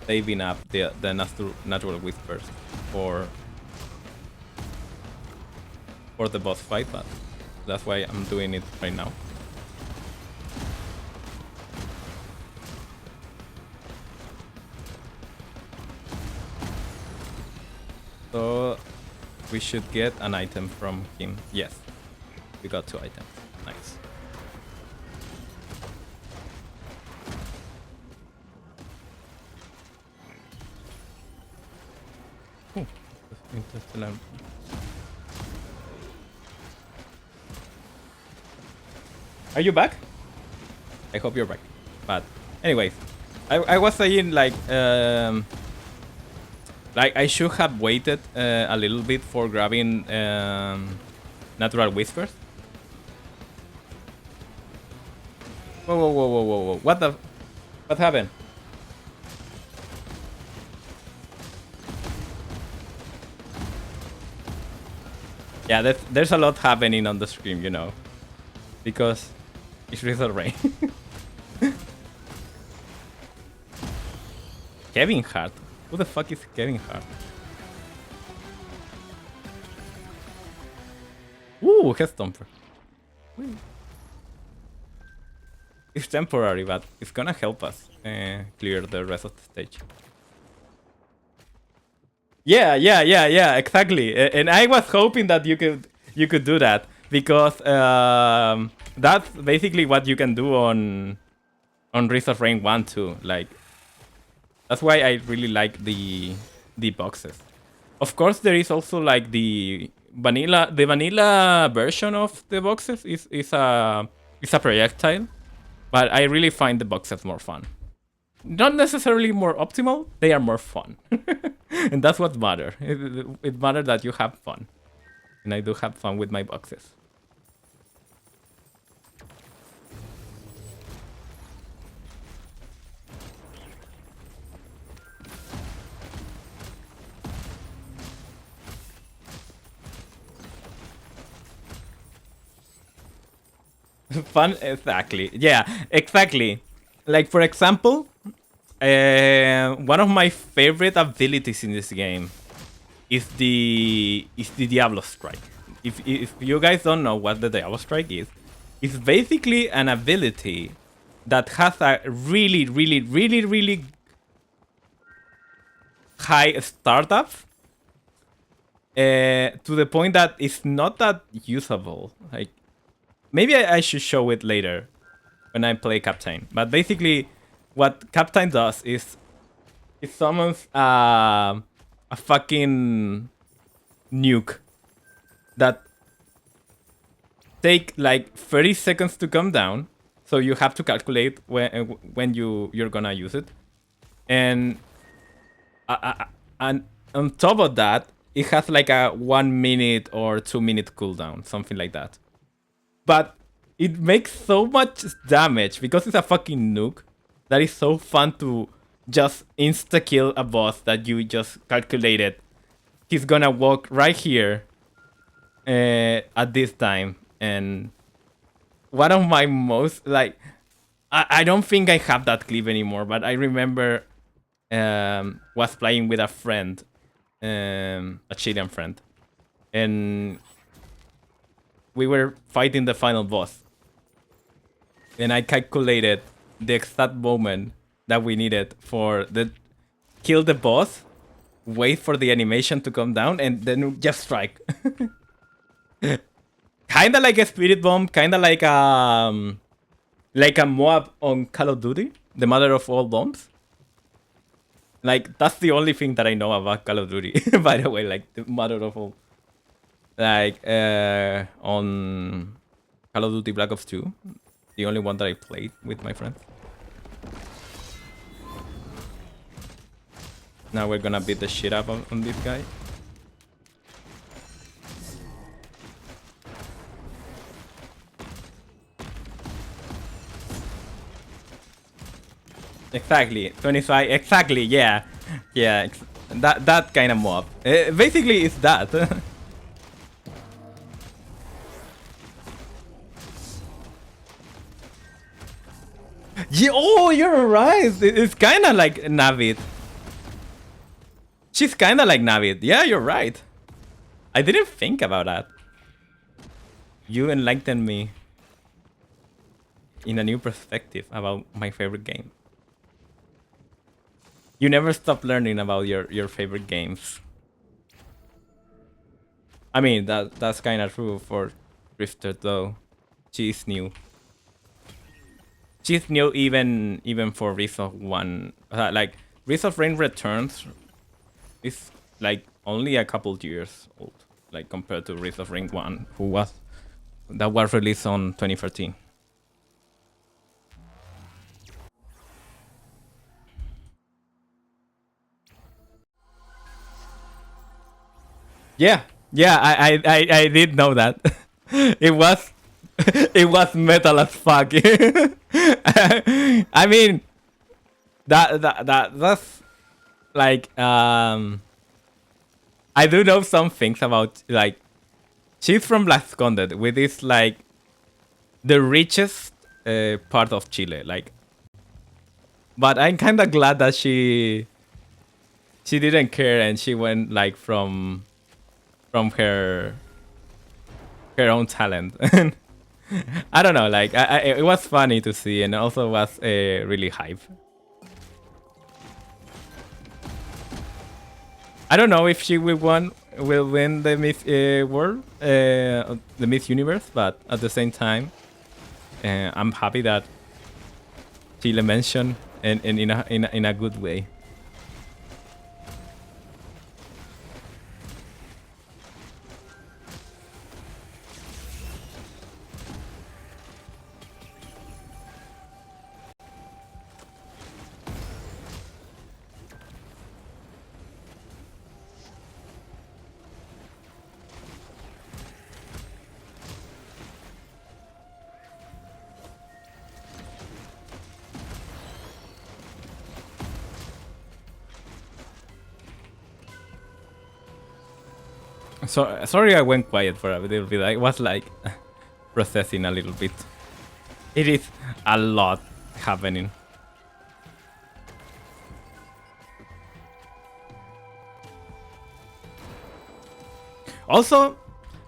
saving up the natural whispers for for the boss fight, but that's why I'm doing it right now. So we should get an item from him. Yes, we got 2 items. Nice. Ooh, interstellar. Are you back? I hope you're back. But anyways, I was saying like I should have waited a little bit for grabbing natural whispers. Whoa, whoa, whoa, whoa, whoa, whoa! What happened? Yeah, there's a lot happening on the screen, you know, because it's Razor Rain. Kevin Hart. Who the fuck is Kevin Hart? Ooh, Headstomper. It's temporary, but it's gonna help us clear the rest of the stage. Yeah, exactly. And I was hoping that you could do that because that's basically what you can do on Razor Rain 1 too. Like that's why I really like the boxes. Of course, there is also like the vanilla version of the boxes is a projectile, but I really find the boxes more fun. Not necessarily more optimal, they are more fun. And that's what matters. It matters that you have fun. And I do have fun with my boxes. Fun, exactly. Yeah, exactly. Like for example, one of my favorite abilities in this game is the Diablo Strike. If you guys don't know what the Diablo Strike is, it's basically an ability that has a really high startup to the point that it's not that usable. Like maybe I should show it later when I play Captain. But basically, what Captain does is it summons a fucking nuke that take like 30 seconds to come down. So you have to calculate when you're gonna use it, and on top of that, it has like a 1 minute or 2 minute cooldown, something like that. But it makes so much damage because it's a fucking nuke that is so fun to just insta-kill a boss that you just calculated. He's gonna walk right here at this time. And one of my most, like, I don't think I have that clip anymore, but I remember was playing with a friend, a Chilean friend. And we were fighting the final boss. And I calculated the exact moment that we needed for the kill the boss, wait for the animation to come down, and then just strike. Kinda like a Spirit Bomb, kinda like a Moab on Call of Duty, the mother of all bombs. Like that's the only thing that I know about Call of Duty, by the way, like the mother of all. Like on Call of Duty Black Ops 2, the only one that I played with my friends. Now we're gonna beat the shit up on this guy. Exactly, 25, exactly, yeah. Yeah, that kind of mob. Basically, it's that. Yeah, oh, you're right. It's kind of like Navid. She's kind of like Navid. Yeah, you're right. I didn't think about that. you enlightened me in a new perspective about my favorite game. You never stop learning about your favorite games. I mean, that's kind of true for Drifter though. She's new. She's new even for Wreath of One. Like Wreath of Rain Returns is like only a couple years old, like compared to Wreath of Rain 1, that was released on 2013. Yeah, I did know that. It was it was metal as fuck. I mean that's like I do know some things about, like, she's from Las Condes, which is like the richest part of Chile, like, but I'm kind of glad that she didn't care and she went like from her own talent. I don't know, like it was funny to see and also was really hype. I don't know if she will win the Miss World, the Miss Universe, but at the same time, I'm happy that Chile mentioned and in a good way. So sorry, I went quiet for a little bit. I was like processing a little bit. It is a lot happening. Also,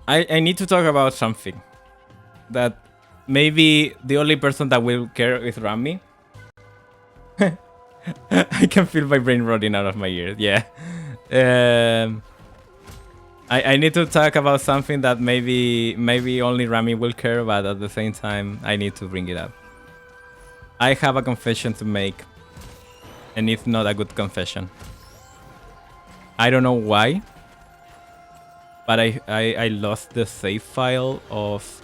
I need to talk about something that maybe the only person that will care is Rami. I can feel my brain rotting out of my ears. Yeah. I need to talk about something that maybe only Rami will care, but at the same time, I need to bring it up. I have a confession to make, and it's not a good confession. I don't know why, but I lost the save file of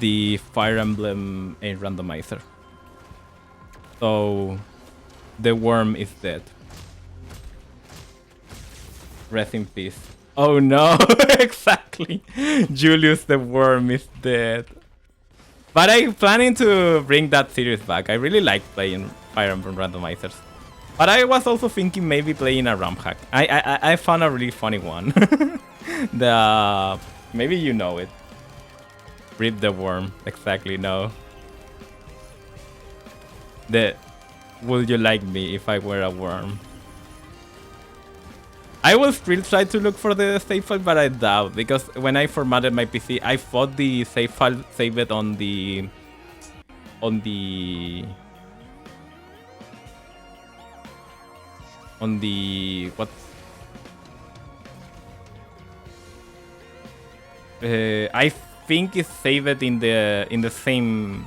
the Fire Emblem randomizer. So the worm is dead. Rest in peace. Oh no, exactly. Julius the worm is dead. But I'm planning to bring that series back. I really like playing Fire Emblem randomizers. But I was also thinking maybe playing a ROM hack. I found a really funny one. Maybe you know it. Rip the worm. Exactly, no. Would you like me if I were a worm? I will still try to look for the save file, but I doubt, because when I formatted my PC, I thought the save file saved on the what? I think it's saved in the same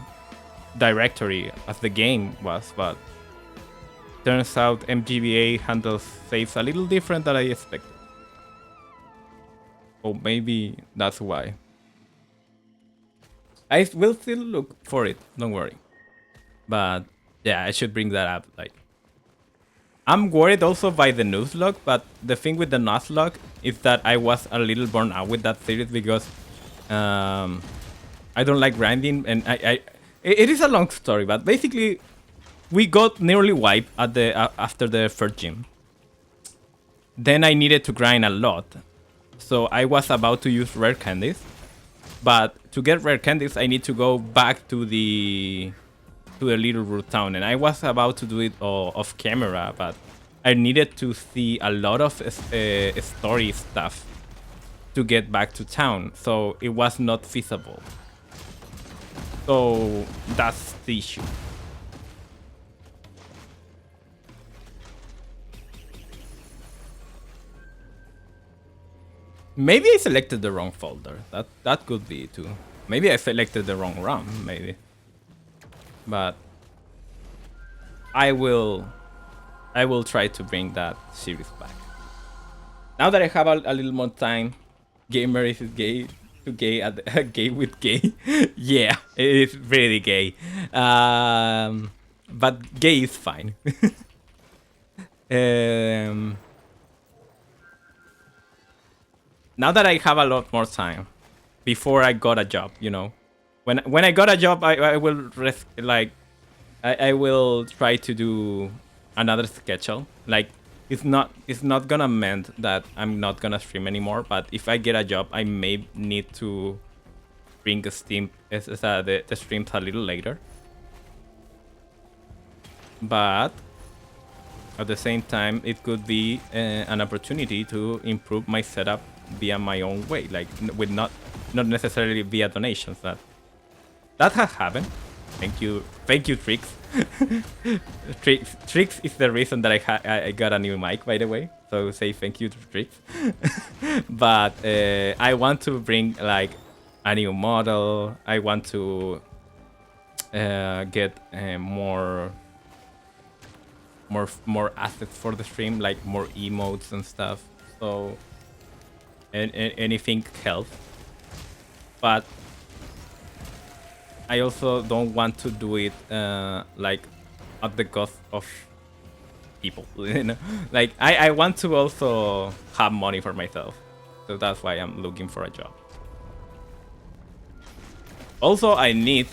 directory as the game was, but turns out MGBA handles saves a little different than I expected. Or maybe that's why. I will still look for it, don't worry. But yeah, I should bring that up. Like, I'm worried also by the Nuzlocke, but the thing with the Nuzlocke is that I was a little burnt out with that series because I don't like grinding, and it is a long story, but basically we got nearly wiped at after the first gym. Then I needed to grind a lot, so I was about to use rare candies. But to get rare candies, I need to go back to the Little Root town, and I was about to do it off camera, but I needed to see a lot of story stuff to get back to town, so it was not feasible. So that's the issue. Maybe I selected the wrong folder. That could be too. Maybe I selected the wrong ROM, maybe. But I will try to bring that series back. Now that I have a little more time, gamer is gay to gay at gay with gay. Yeah, it is really gay. But gay is fine. Now that I have a lot more time, before I got a job, you know, when I got a job, I will I will try to do another schedule. Like it's not gonna mean that I'm not gonna stream anymore. But if I get a job, I may need to bring the streams a little later. But at the same time, it could be an opportunity to improve my setup via my own way, like with not necessarily via donations. That has happened. Thank you, Trix. Trix is the reason that I got a new mic, by the way. So say thank you to Trix. But I want to bring like a new model. I want to get more assets for the stream, like more emotes and stuff. So and anything helps. But I also don't want to do it like at the cost of people. You know? Like I want to also have money for myself. So that's why I'm looking for a job. Also, I need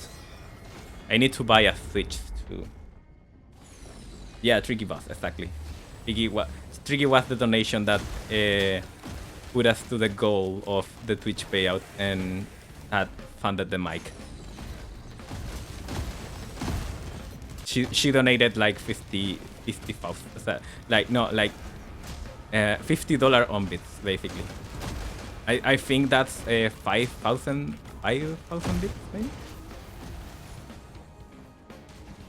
to buy a Switch too. Yeah, Tricky Boss, exactly. Tricky was the donation that put us to the goal of the Twitch payout and had funded the mic. She donated like 50,000, like no, like $50 on bits basically. I think that's 5,000 bits maybe.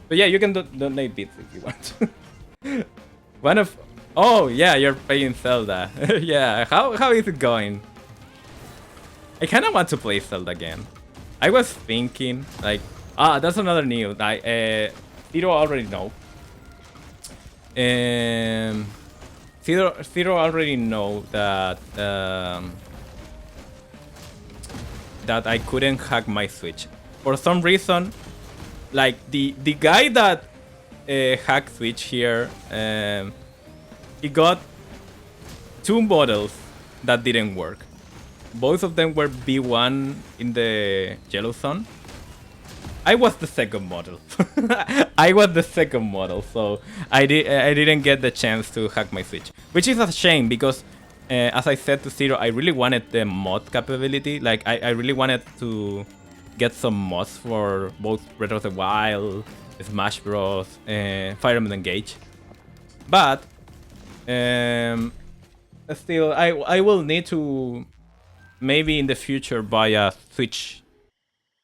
But yeah, you can donate bits if you want. One of oh yeah, you're playing Zelda. Yeah, how is it going? I kind of want to play Zelda again. I was thinking like that's another news. Zero already know. Zero already know that that I couldn't hack my Switch for some reason. Like the guy that hacked Switch here, he got 2 models that didn't work. Both of them were B1 in the yellow zone. I was the second model. I was the second model, so I didn't get the chance to hack my Switch, which is a shame because, as I said to Zero, I really wanted the mod capability. Like I really wanted to get some mods for both Breath of the Wild, Smash Bros, Fire Emblem Engage. But still, I will need to maybe in the future buy a Switch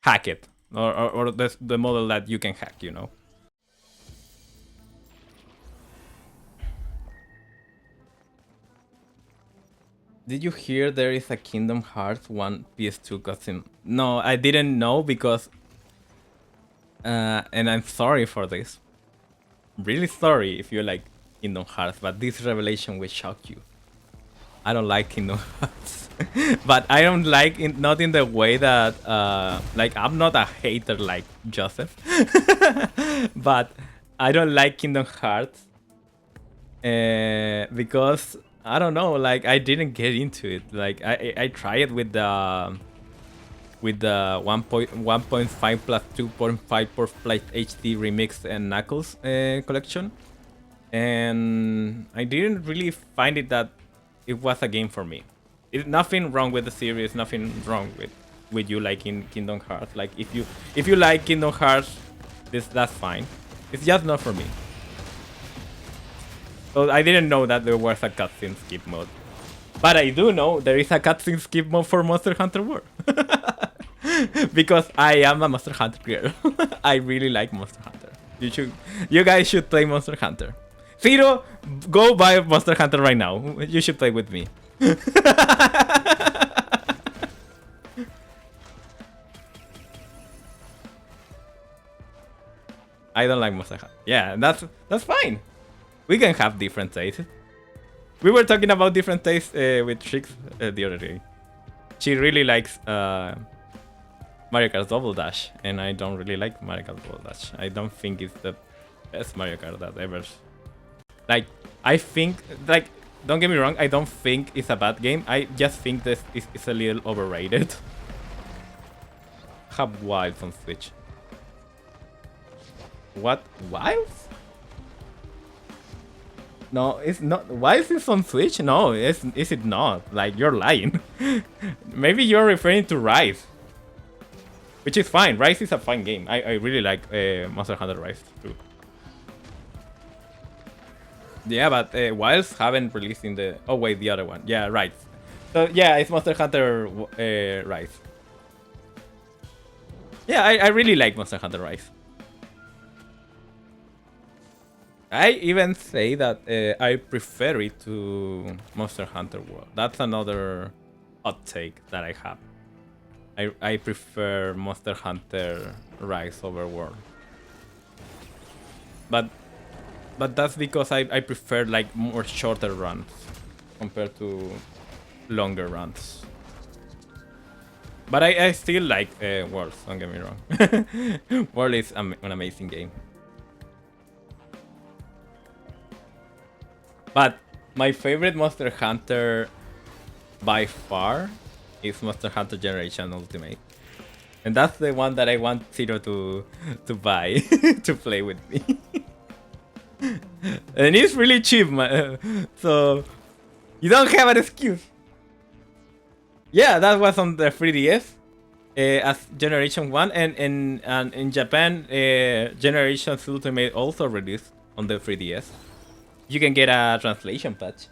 hack it. Or the model that you can hack, you know. Did you hear there is a Kingdom Hearts 1 PS2 custom? No, I didn't know because... and I'm sorry for this. Really sorry if you like Kingdom Hearts, but this revelation will shock you. I don't like Kingdom Hearts. But I don't like it, not in the way that like I'm not a hater like Joseph. But I don't like Kingdom Hearts because I don't know, like I didn't get into it. Like I tried with the 1.5 plus 2.5 for Flight HD Remix and Knuckles collection, and I didn't really find it that it was a game for me. Nothing wrong with the series, nothing wrong with you liking Kingdom Hearts. Like if you like Kingdom Hearts, that's fine. It's just not for me. So I didn't know that there was a cutscene skip mode. But I do know there is a cutscene skip mode for Monster Hunter World. Because I am a Monster Hunter girl. I really like Monster Hunter. You guys should play Monster Hunter. Zero, go buy Monster Hunter right now. You should play with me. I don't like Monster Hunter. Yeah, that's fine. We can have different tastes. We were talking about different tastes with Trix the other day. She really likes Mario Kart Double Dash, and I don't really like Mario Kart Double Dash. I don't think it's the best Mario Kart that ever. Like, I think, like, don't get me wrong, I don't think it's a bad game. I just think this is a little overrated. Have Wilds on Switch. What? Wilds? No, it's not. Why is this on Switch? No, is it not? Like, you're lying. Maybe you're referring to Rise. Which is fine. Rise is a fun game. I really like Monster Hunter Rise too. Yeah, but Wilds haven't released in the... Oh wait, the other one. Yeah, right. So yeah, it's Monster Hunter Rise. Yeah, I really like Monster Hunter Rise. I even say that I prefer it to Monster Hunter World. That's another hot take that I have. I prefer Monster Hunter Rise over World. But that's because I prefer like more shorter runs compared to longer runs. But I still like World, don't get me wrong. World is an amazing game. But my favorite Monster Hunter by far is Monster Hunter Generation Ultimate. And that's the one that I want Zero to buy to play with me. And it's really cheap, man. So you don't have an excuse. Yeah, that was on the 3DS as Generation 1, and in Japan, Generation Ultimate also released on the 3DS. You can get a translation patch.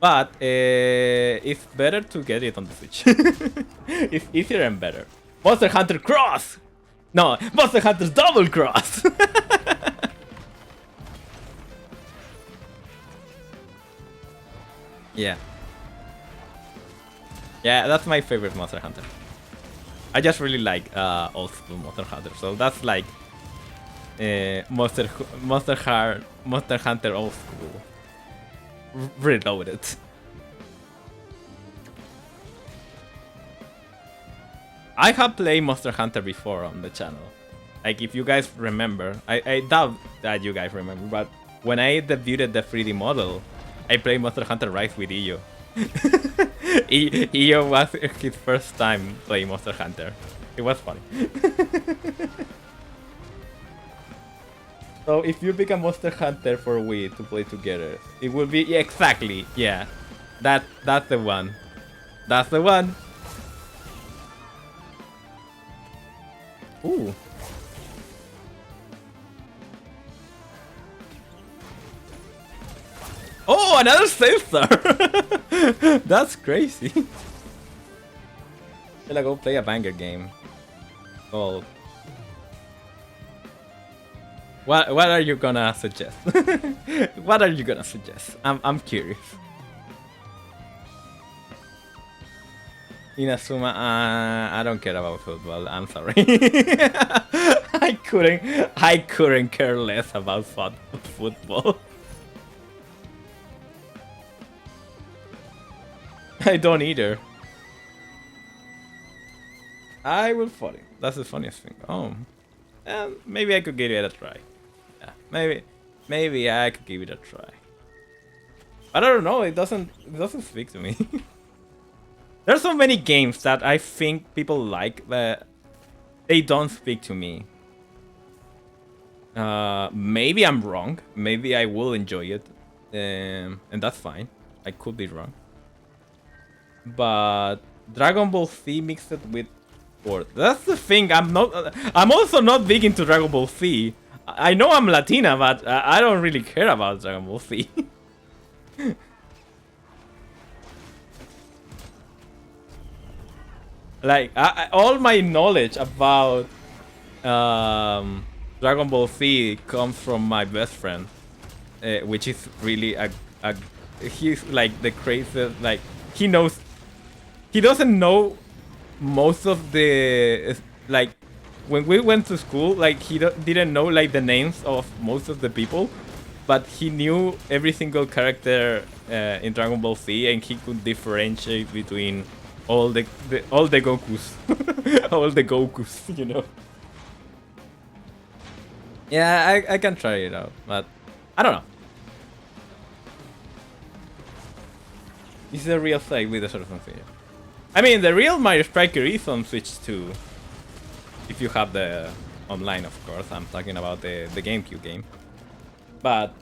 But it's better to get it on the Switch. It's easier and better. Monster Hunter Cross! No, Monster Hunter Double Cross! Yeah. Yeah, that's my favorite Monster Hunter. I just really like old school Monster Hunter. So that's like Monster Hunter old school. Reloaded. I have played Monster Hunter before on the channel. Like, if you guys remember, I doubt that you guys remember, but when I debuted the 3D model, I played Monster Hunter Rise with Iyo. Iyo was his first time playing Monster Hunter. It was funny. So if you pick a Monster Hunter for Wii to play together, it will be exactly, yeah. That's the one. That's the one. Ooh. Oh, another save star! That's crazy. Should I go play a banger game? Oh. What are you gonna suggest? What are you gonna suggest? I'm curious. Inazuma, I don't care about football. I'm sorry. I couldn't care less about football. I don't either. I will follow. That's the funniest thing. Oh, maybe I could give it a try. Yeah, maybe I could give it a try. I don't know. It doesn't speak to me. There's so many games that I think people like, but they don't speak to me. Maybe I'm wrong. Maybe I will enjoy it, and that's fine. I could be wrong. But Dragon Ball Z mixed it with sport. That's the thing. I'm also not big into Dragon Ball Z. I know I'm Latina, but I don't really care about Dragon Ball Z. Like all my knowledge about Dragon Ball Z comes from my best friend, which is really a he's like the craziest. Like he knows, he doesn't know most of the like when we went to school. Like he didn't know like the names of most of the people, but he knew every single character in Dragon Ball Z, and he could differentiate between all the Gokus, all the Gokus, you know. Yeah, I can try it out, but I don't know. This is a real side with a sort of thing. I mean, the real Mario Striker is on Switch too. If you have the online, of course. I'm talking about the GameCube game. But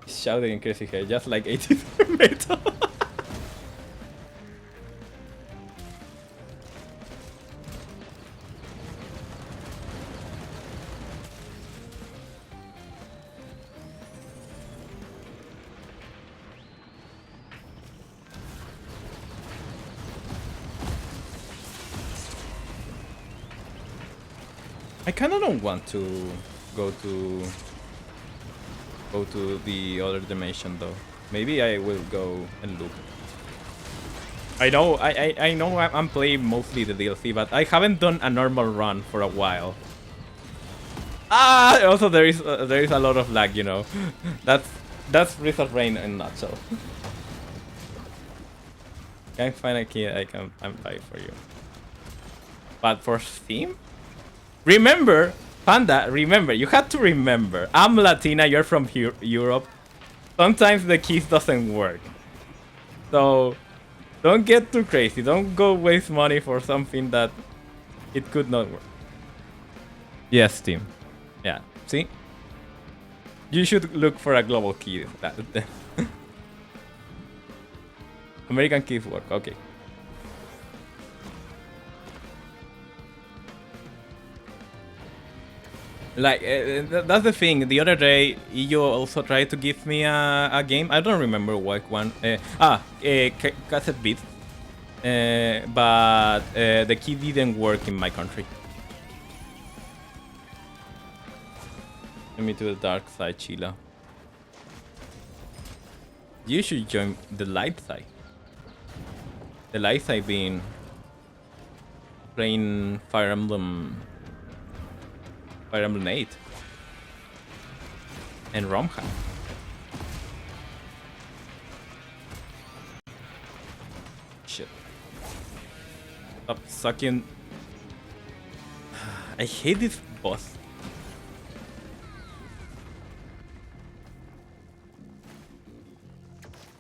shouting in crazy hair, just like 80s metal. I kind of don't want to go to the other dimension though. Maybe I will go and look. I know I know I'm playing mostly the DLC, but I haven't done a normal run for a while. Also there is a lot of lag, you know. That's Breath of Rain in a nutshell. Can't find a key I'm buy for you. But for Steam? Remember, Panda, remember, you have to remember, I'm Latina, you're from Europe. Sometimes the keys doesn't work. So, don't get too crazy. Don't go waste money for something that it could not work. Yes, Steam. Yeah, see? You should look for a global key. American keys work, okay. Like, that's the thing. The other day, you also tried to give me a game. I don't remember what one. Cassette Beat. But the key didn't work in my country. Let me to the dark side, Sheila. You should join the light side. The light side being playing Fire Emblem 8 and ROM hack. Shit. Stop sucking. I hate this boss.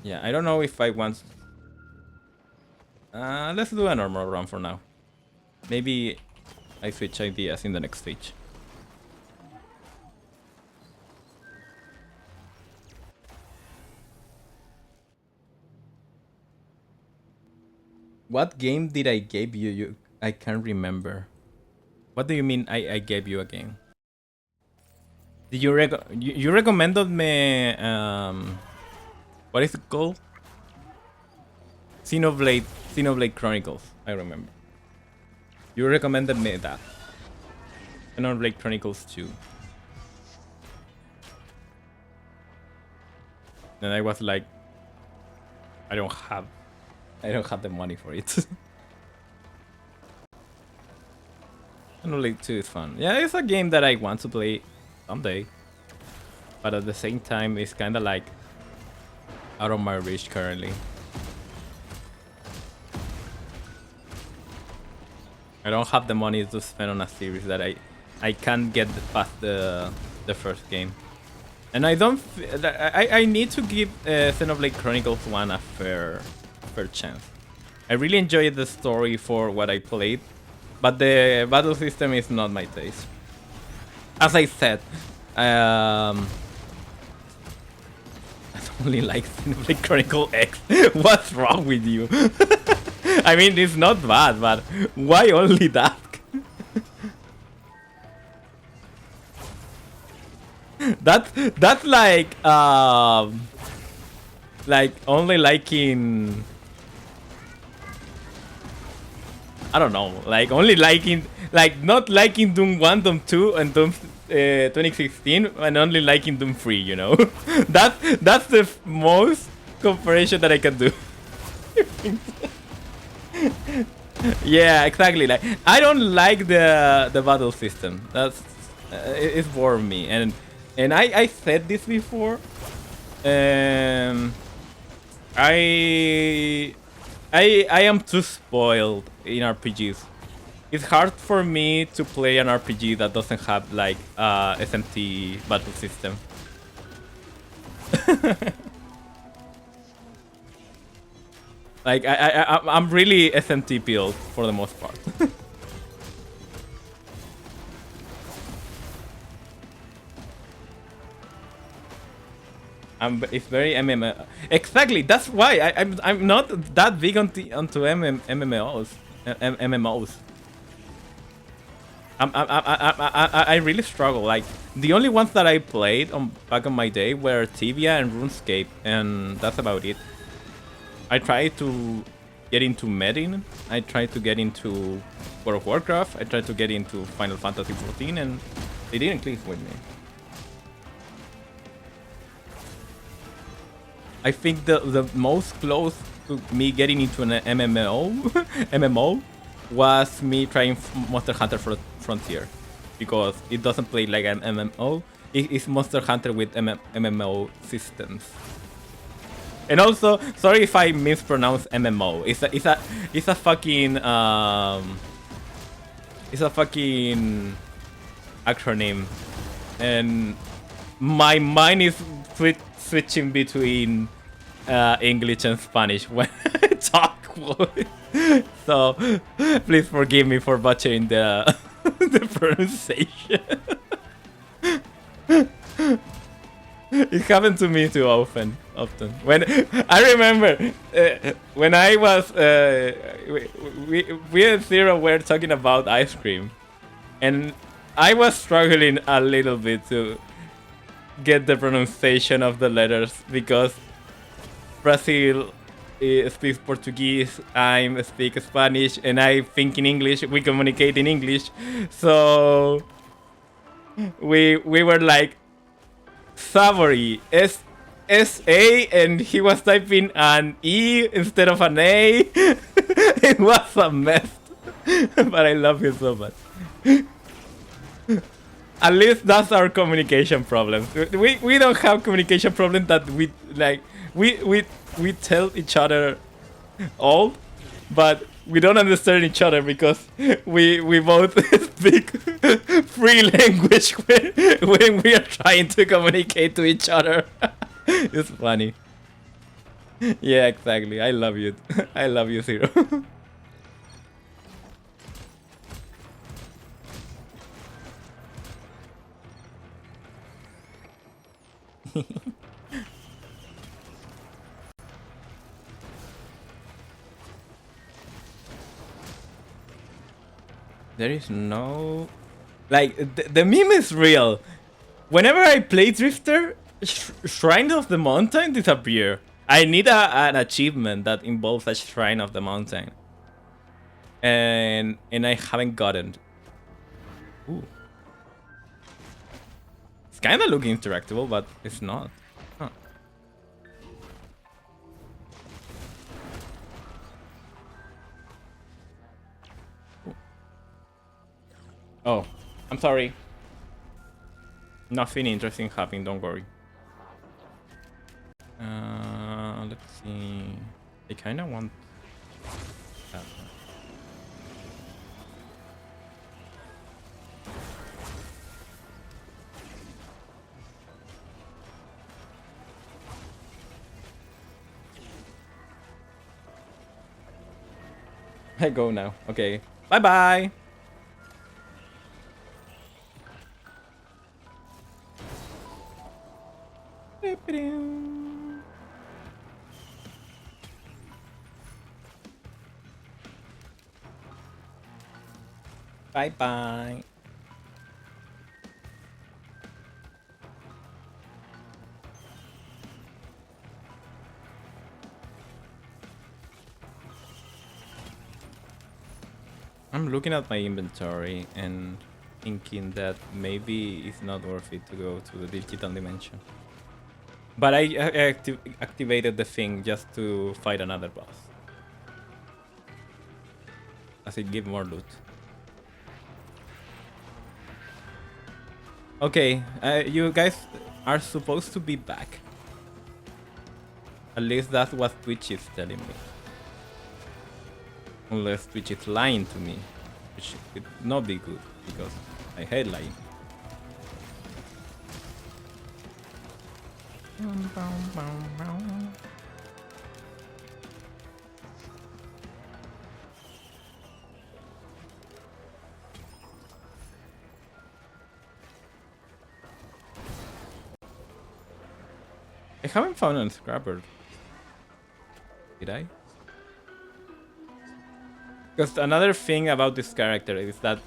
Yeah, I don't know if I want. Let's do a normal run for now. Maybe I switch ideas in the next stage. What game did I give you? I can't remember. What do you mean I gave you a game? Did you you recommended me what is it called? Xenoblade Chronicles, I remember. You recommended me that. Xenoblade Chronicles 2. And I was like, I don't have the money for it. Xenoblade 2 is fun. Yeah, it's a game that I want to play someday. But at the same time, it's kind of like out of my reach currently. I don't have the money to spend on a series that I can't get past the first game. And I don't. I need to give Xenoblade Chronicles 1 a fair chance. I really enjoyed the story for what I played, but the battle system is not my taste. As I said, I only like Xenoblade Chronicle X. What's wrong with you? I mean, it's not bad, but why only that? that's like only liking I don't know, like only liking, like not liking Doom 1, Doom 2, and Doom 2016, and only liking Doom 3, you know? that's the most comparison that I can do. Yeah, exactly. Like I don't like the battle system. That's it's bored me, and I said this before. Um, I am too spoiled in RPGs. It's hard for me to play an RPG that doesn't have like SMT battle system. Like I'm really SMT built for the most part. It's very MMO. Exactly. That's why I'm not that big onto MMOs. MMOs. I really struggle. Like the only ones that I played back in my day were Tibia and RuneScape, and that's about it. I tried to get into Medin. I tried to get into World of Warcraft. I tried to get into Final Fantasy XIV, and they didn't click with me. I think the most close to me getting into an MMO was me trying Monster Hunter Frontier, because it doesn't play like an MMO. It's Monster Hunter with MMO systems. And also, sorry if I mispronounce MMO. It's a fucking acronym, and my mind is switching between English and Spanish when I talk. So please forgive me for butchering the the pronunciation. It happened to me too often. When I remember when I was we and Zero were talking about ice cream, and I was struggling a little bit to get the pronunciation of the letters, because Brazil speaks Portuguese, I speak Spanish, and I think in English. We communicate in English, so we were like Savory, S-A, and he was typing an E instead of an A. It was a mess, but I love him so much. At least that's our communication problem. We don't have communication problem that we like. We tell each other all, but we don't understand each other because we both speak free language when we are trying to communicate to each other. It's funny. Yeah, exactly. I love you. I love you, Zero. There is no... Like, the meme is real. Whenever I play Drifter, Shrine of the Mountain disappear. I need an achievement that involves a Shrine of the Mountain. And I haven't gotten. Ooh. It's kind of looking interactable, but it's not. Huh. Oh, I'm sorry. Nothing interesting happened, don't worry. Let's see. I kind of want that one. I go now. Okay. Bye-bye. Bye-bye. I'm looking at my inventory and thinking that maybe it's not worth it to go to the digital dimension. But I activated the thing just to fight another boss. As it give more loot. Okay, you guys are supposed to be back. At least that's what Twitch is telling me. Unless Twitch is lying to me, which would not be good, because I hate lying. I haven't found a scrapper. Did I? Because another thing about this character is that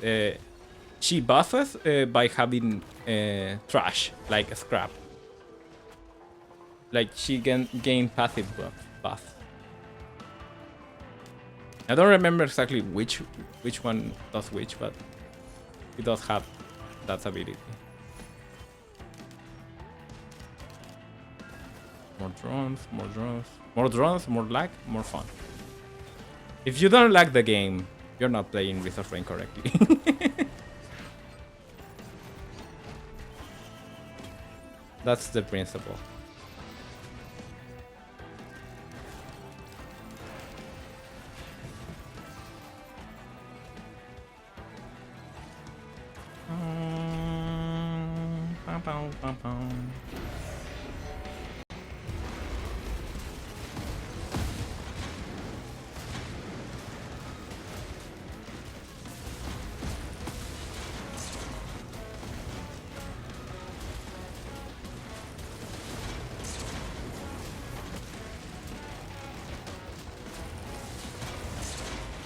she buffs by having trash, like scrap. Like she can gain passive buff. I don't remember exactly which one does which, but it does have that ability. More drones, more drones, more drones, more lag, more fun. If you don't like the game, you're not playing Risk of Rain correctly. That's the principle.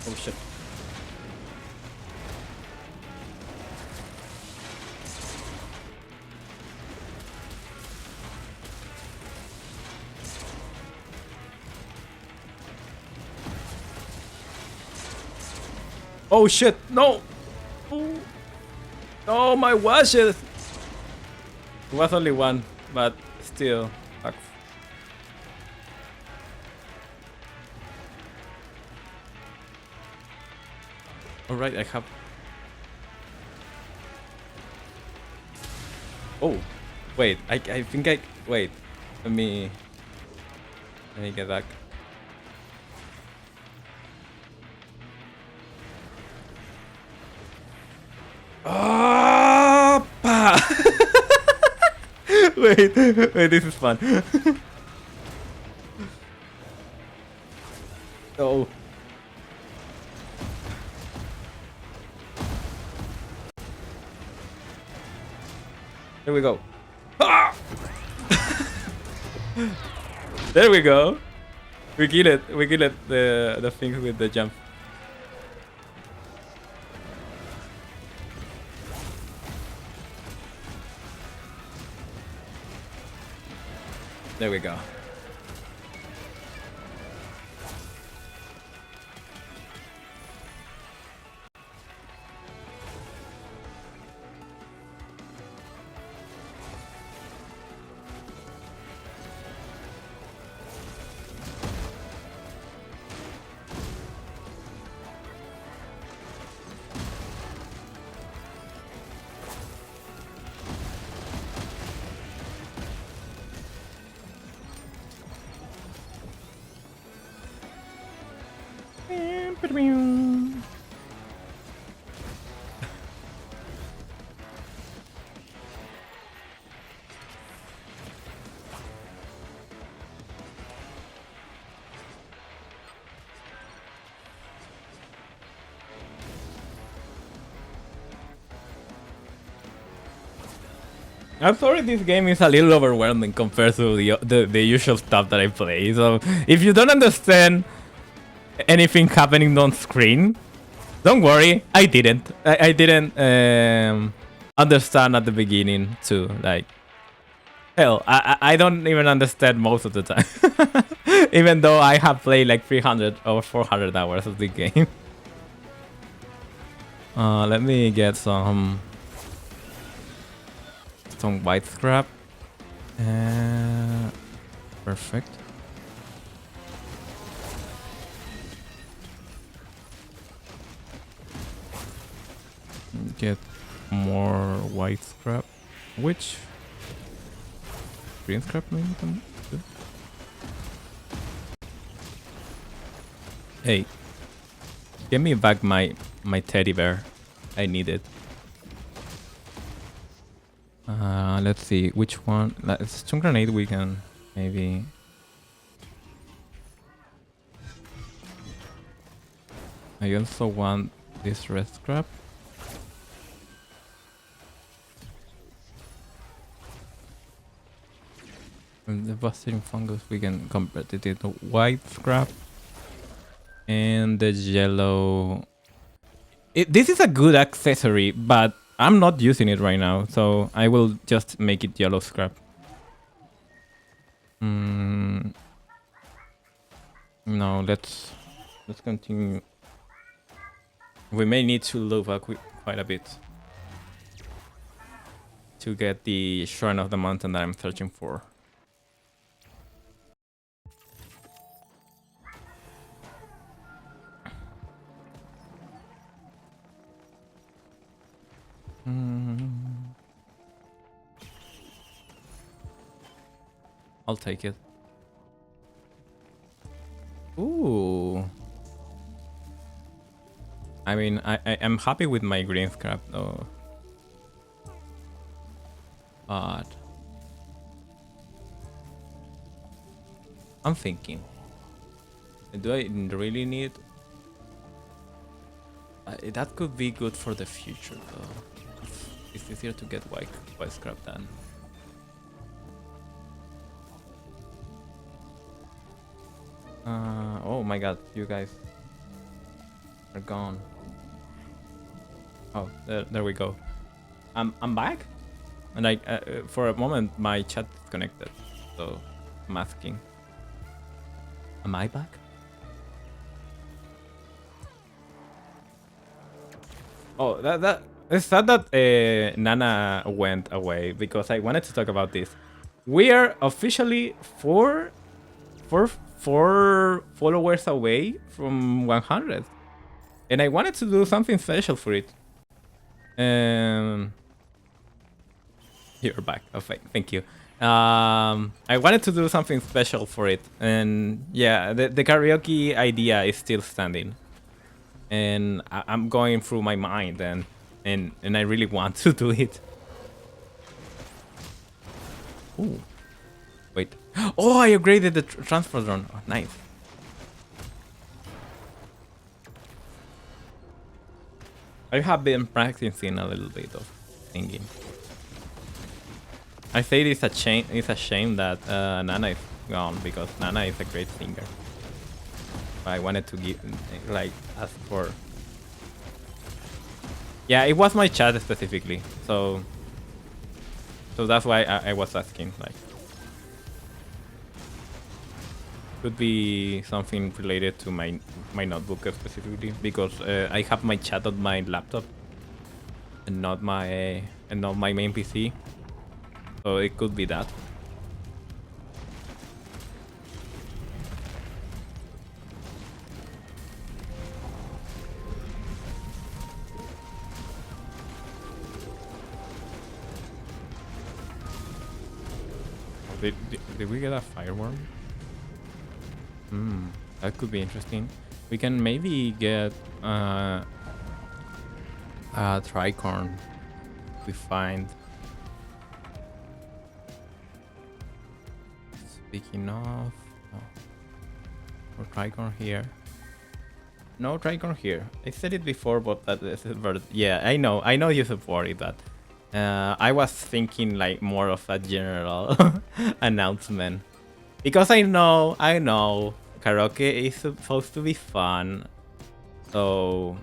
Oh shit. Oh shit, no! Oh, no, my washes! It was only one, but still, fuck. Alright, I have... Oh, wait, I think I... Wait, let me get back. Oh, wait, this is fun. Oh. Here we go. Ah! There we go. We kill it. We kill it. The thing with the jump. There we go. I'm sorry, this game is a little overwhelming compared to the usual stuff that I play. So if you don't understand anything happening on screen, don't worry. I didn't. I didn't understand at the beginning too. Like, hell, I don't even understand most of the time. Even though I have played like 300 or 400 hours of the game. Let me get some white scrap. Perfect. Get more white scrap. Which green scrap maybe? Hey, give me back my teddy bear. I need it. Let's see which one. Stun grenade we can maybe. I also want this red scrap. And the busting fungus we can convert it into white scrap. And the yellow. This is a good accessory, but I'm not using it right now, so I will just make it yellow scrap. No, let's continue. We may need to look back quite a bit to get the Shrine of the Mountain that I'm searching for. I'll take it. Ooh. I mean, I'm happy with my green scrap though. But I'm thinking, do I really need? That could be good for the future though. It's easier to get white scrap than. Oh my god, you guys are gone. Oh, there we go. I'm back, and for a moment my chat disconnected, so I'm asking, am I back? Oh, it's sad that Nana went away because I wanted to talk about this. We are officially four followers away from 100, and I wanted to do something special for it. You're back. Oh, thank you. I wanted to do something special for it, and yeah, the karaoke idea is still standing, and I'm going through my mind, and I really want to do it. Ooh. Wait. Oh, I upgraded the transfer drone. Oh, nice. I have been practicing a little bit of singing. I say it's a shame that Nana is gone because Nana is a great singer. I wanted to give, ask for. Yeah, it was my chat specifically, so that's why I was asking. Like, could be something related to my notebook specifically because I have my chat on my laptop and not my main PC, so it could be that. Did we get a fireworm? That could be interesting. We can maybe get a tricorn we find. Speaking of, or tricorn here. No tricorn here. I said it before, but that is yeah, I know you support it, but I was thinking like more of a general announcement. Because I know karaoke is supposed to be fun, so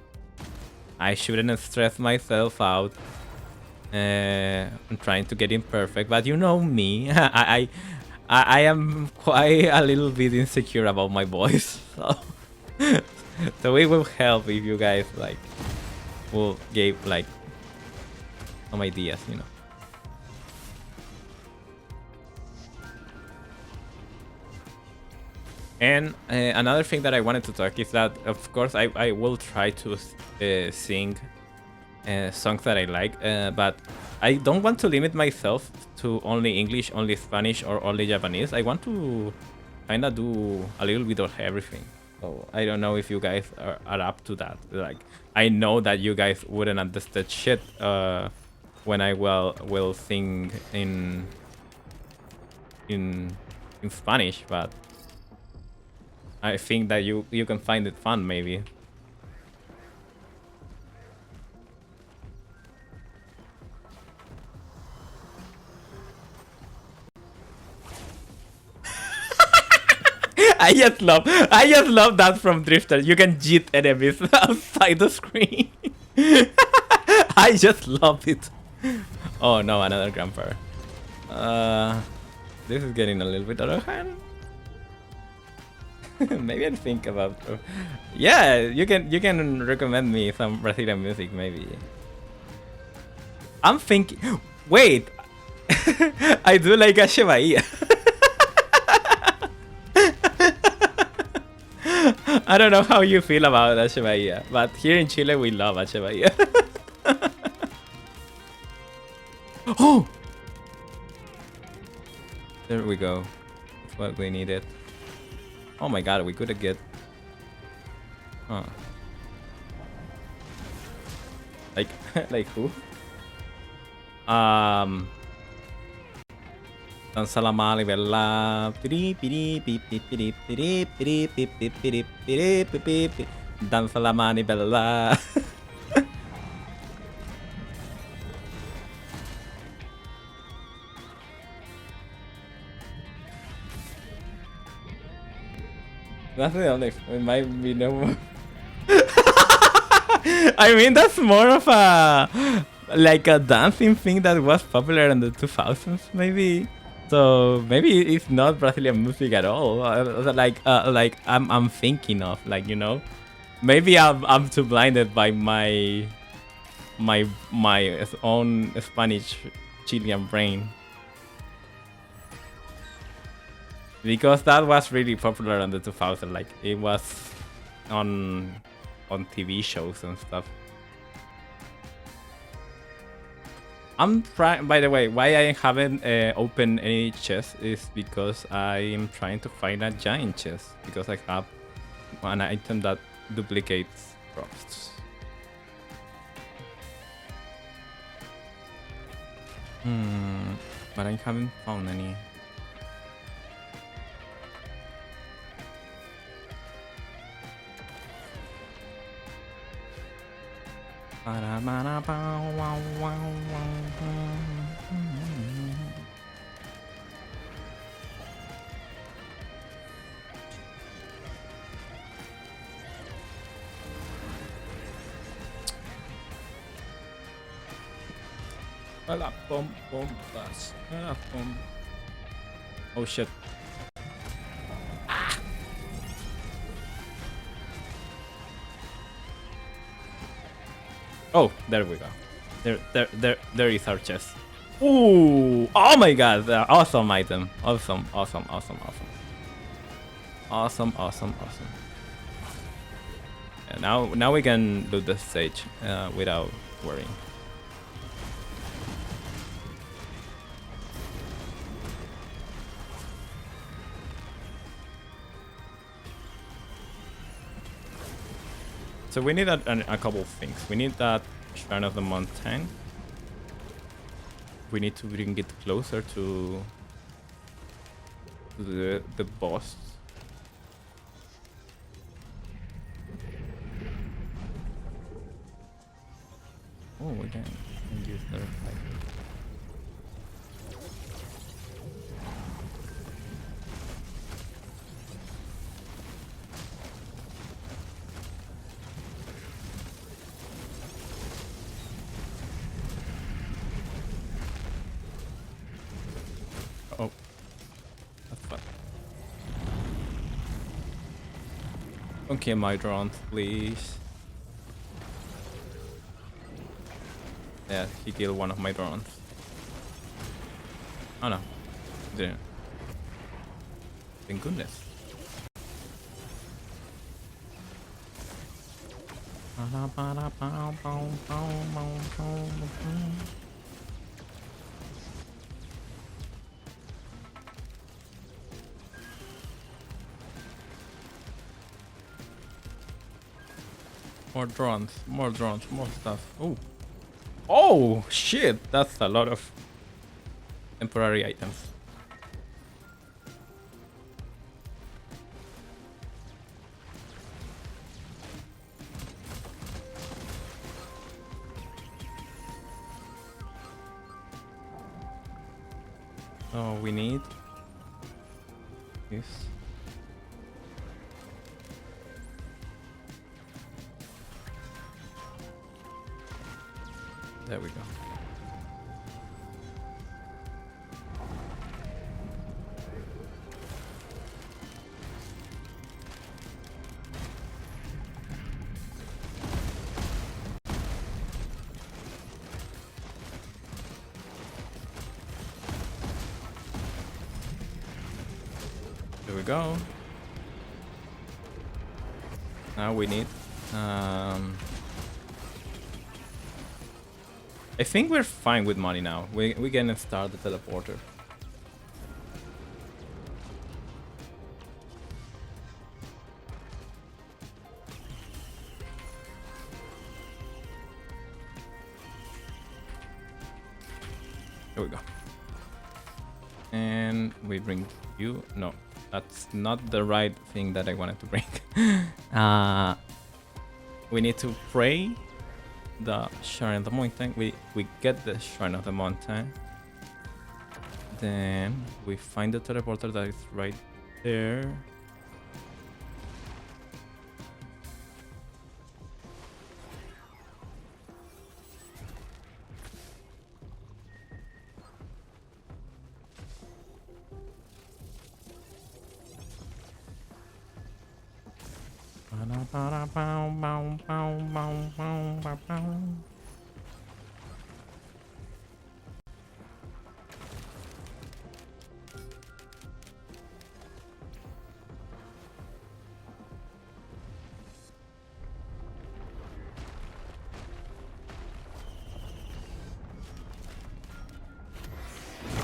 I shouldn't stress myself out. I'm trying to get imperfect, but you know me, I am quite a little bit insecure about my voice, so so it will help if you guys like will give like some ideas, you know. And another thing that I wanted to talk is that, of course, I will try to sing songs that I like, but I don't want to limit myself to only English, only Spanish, or only Japanese. I want to kind of do a little bit of everything. So I don't know if you guys are up to that. Like, I know that you guys wouldn't understand shit when I will sing in Spanish, but I think that you can find it fun, maybe. I just love that from Drifter. You can cheat enemies outside the screen. I just love it. Oh no, another grandpa. This is getting a little bit out of hand. Maybe I'll think about. Yeah, you can recommend me some Brazilian music, maybe. I'm thinking. Wait, I do like Ashe Bahia. I don't know how you feel about Ashe Bahia, but here in Chile we love Ashe Bahia. Oh, there we go. That's what we needed. Oh my god, we could get. Huh. Like, like who? Danza la mali bella. Danza la mani bella. That's the only. It might be no more. I mean, that's more of a like a dancing thing that was popular in the 2000s, maybe. So maybe it's not Brazilian music at all. Like I'm thinking of, like, you know, maybe I'm too blinded by my own Spanish Chilean brain. Because that was really popular in the 2000s, like it was on TV shows and stuff. I'm trying. By the way, why I haven't opened any chest is because I am trying to find a giant chest because I have an item that duplicates drops. But I haven't found any. Oh shit. Oh, there we go. There is our chest. Ooh! Oh my god! Awesome item. Awesome. And now we can do the stage without worrying. So we need a couple of things. We need that Shrine of the Mountain. We need to bring it closer to the boss. Oh, we can use the fight. Oh, that's fun. Don't kill my drones, please. Yeah, he killed one of my drones. Oh no. Didn't. Thank goodness. More drones, more stuff. Oh. Oh, shit. That's a lot of temporary items. Oh, we need this. There we go. There we go. Now we need I think we're fine with money now. We can start the teleporter. Here we go. And we bring you. No, that's not the right thing that I wanted to bring. We need to pray the Shrine of the Mountain. We get the Shrine of the Mountain. Then we find the teleporter that is right there.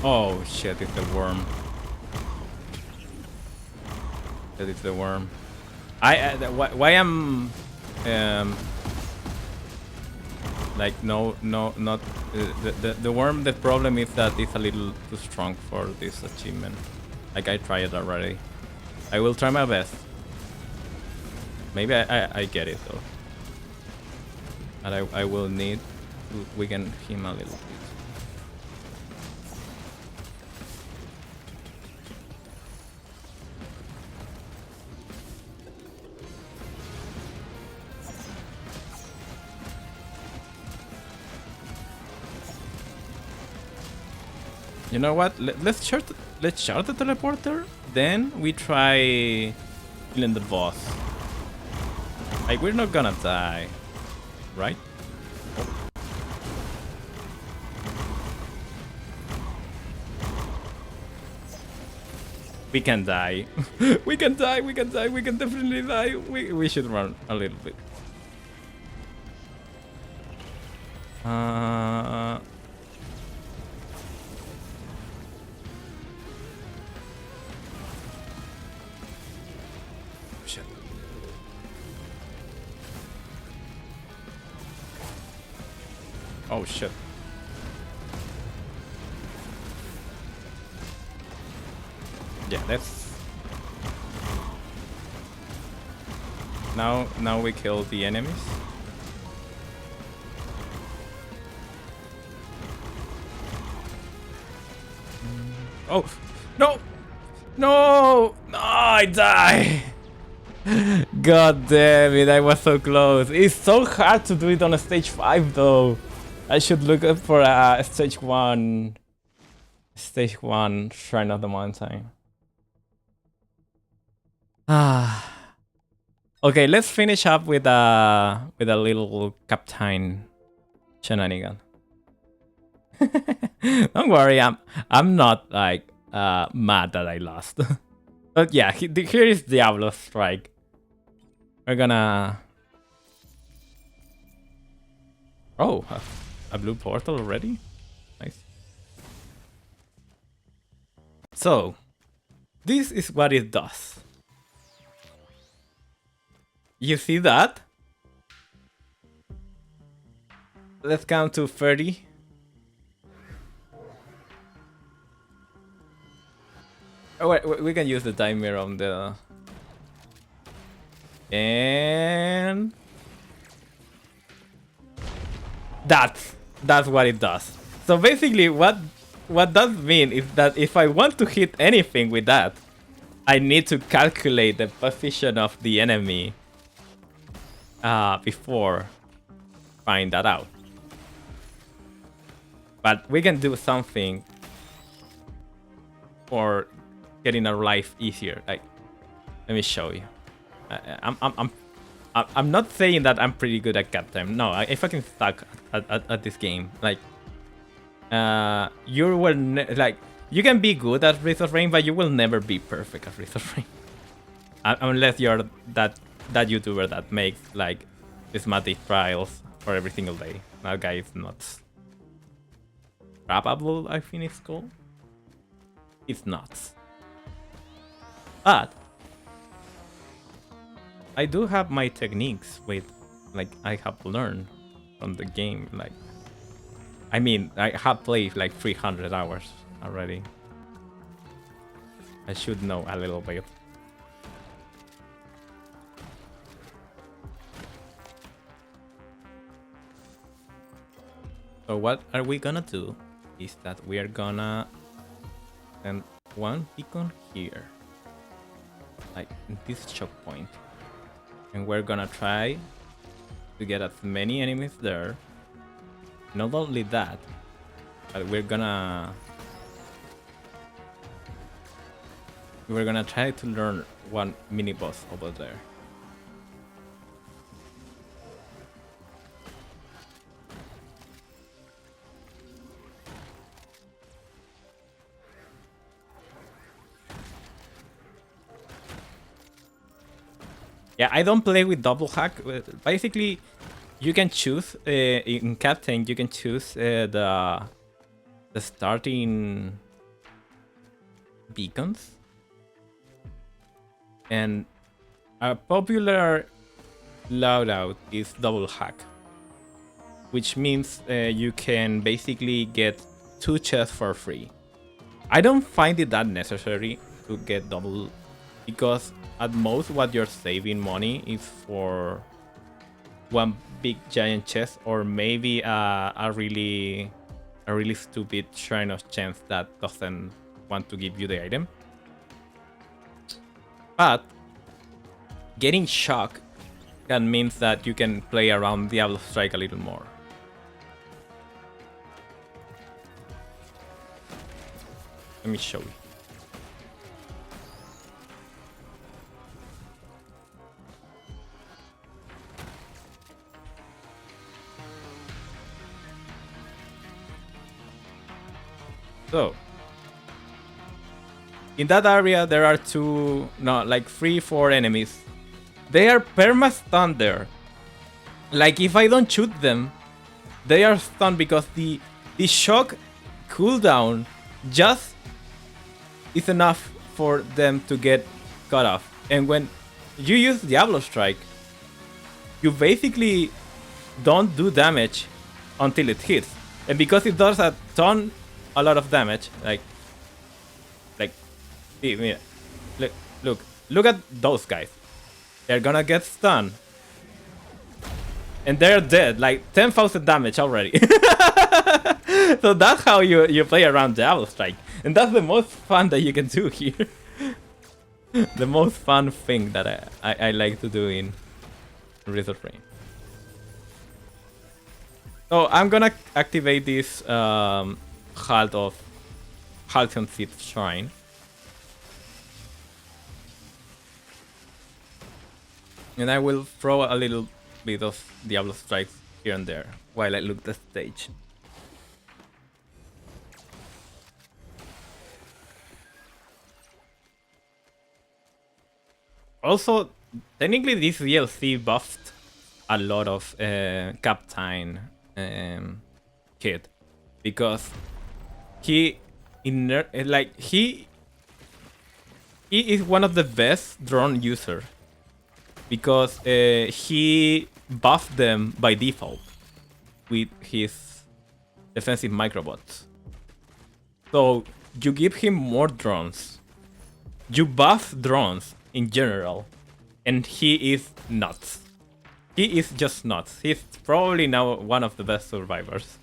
Oh shit, it's the worm. That is the worm. Why I'm like not the worm. The problem is that it's a little too strong for this achievement. Like I tried it already. I will try my best. Maybe I get it though. And I will need to weaken him a little bit. You know what? Let's start the teleporter. Then we try killing the boss. Like we're not gonna die, right? We can die. We can die. We can die. We can definitely die. We should run a little bit. Shit. Oh shit. Yeah, that's now we kill the enemies. Oh no! No! No, I die! God damn it, I was so close. It's so hard to do it on a stage 5 though. I should look up for a stage 1 Shrine of the Mountain. Okay, let's finish up with a little captain shenanigan. Don't worry, I'm not like mad that I lost. But yeah, here is Diablo Strike. We're gonna. Oh, a blue portal already? Nice. So, this is what it does. You see that? Let's count to 30. Oh, wait, we can use the timer on the... And... That's what it does. So basically what does mean is that if I want to hit anything with that, I need to calculate the position of the enemy before find that out. But we can do something for getting our life easier. Like, let me show you. I'm not saying that I'm pretty good at Captain. No, I fucking suck at this game. Like, you will like you can be good at Wreath of Rain, but you will never be perfect at Wreath of Rain, unless you're that YouTuber that makes like prismatic trials for every single day. That guy is nuts. Rapable, I think it's called. It's nuts. But I do have my techniques with, like, I have learned from the game. Like, I mean, I have played like 300 hours already. I should know a little bit. So what are we gonna do is that we are gonna send one beacon here, like in this choke point, and we're gonna try to get as many enemies there. Not only that, but we're gonna try to learn one mini boss over there. Yeah, I don't play with double hack. Basically, you can choose in Captain. You can choose the starting beacons, and a popular loadout is double hack, which means you can basically get 2 chests for free. I don't find it that necessary to get double, because at most what you're saving money is for one big giant chest, or maybe a really stupid Shrine of Chance that doesn't want to give you the item. But getting shock can mean that you can play around Diablo Strike a little more. Let me show you. So, in that area there are 3-4 enemies. They are perma-stunned there. Like, if I don't shoot them, they are stunned because the shock cooldown just is enough for them to get cut off. And when you use Diablo Strike, you basically don't do damage until it hits. And because it does a lot of damage, look at those guys. They're gonna get stunned, and they're dead. Like 10,000 damage already. So that's how you play around Diablo Strike, and that's the most fun that you can do here. The most fun thing that I like to do in Wreath of Rain. So I'm gonna activate this Halcyon Seed Shrine. And I will throw a little bit of Diablo Strikes here and there while I look the stage. Also, technically this DLC buffed a lot of Captain Kid because he he is one of the best drone users because he buffed them by default with his defensive microbots. So you give him more drones, you buff drones in general, and he is nuts. He is just nuts. He's probably now one of the best survivors.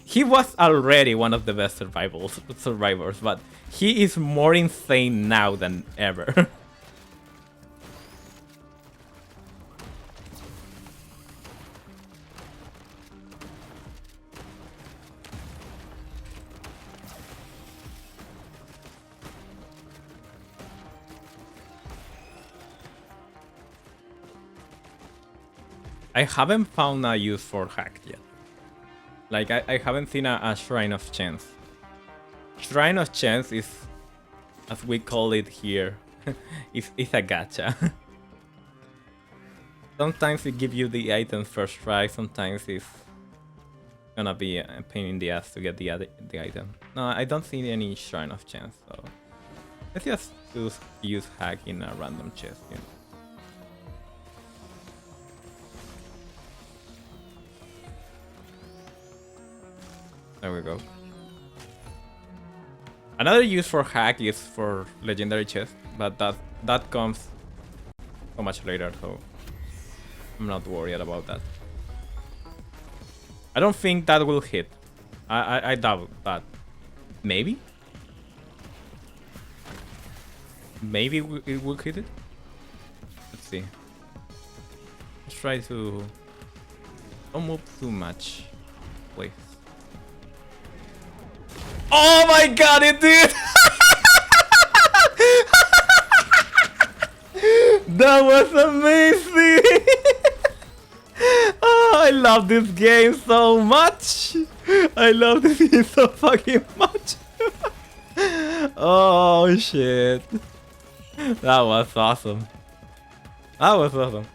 He was already one of the best survivors, but he is more insane now than ever. I haven't found a use for hack yet. Like, I haven't seen a Shrine of Chance. Shrine of Chance is, as we call it here, it's a gacha. Sometimes it gives you the item first try, sometimes it's gonna be a pain in the ass to get the item. No, I don't see any Shrine of Chance, so let's just use hack in a random chest, you know. There we go. Another use for hack is for legendary chest, but that comes so much later, so I'm not worried about that. I don't think that will hit. I doubt that. Maybe? Maybe it will hit it? Let's see. Let's try to... Don't move too much, please. Oh my god, it did! That was amazing! Oh, I love this game so much! I love this game so fucking much! Oh shit. That was awesome. That was awesome.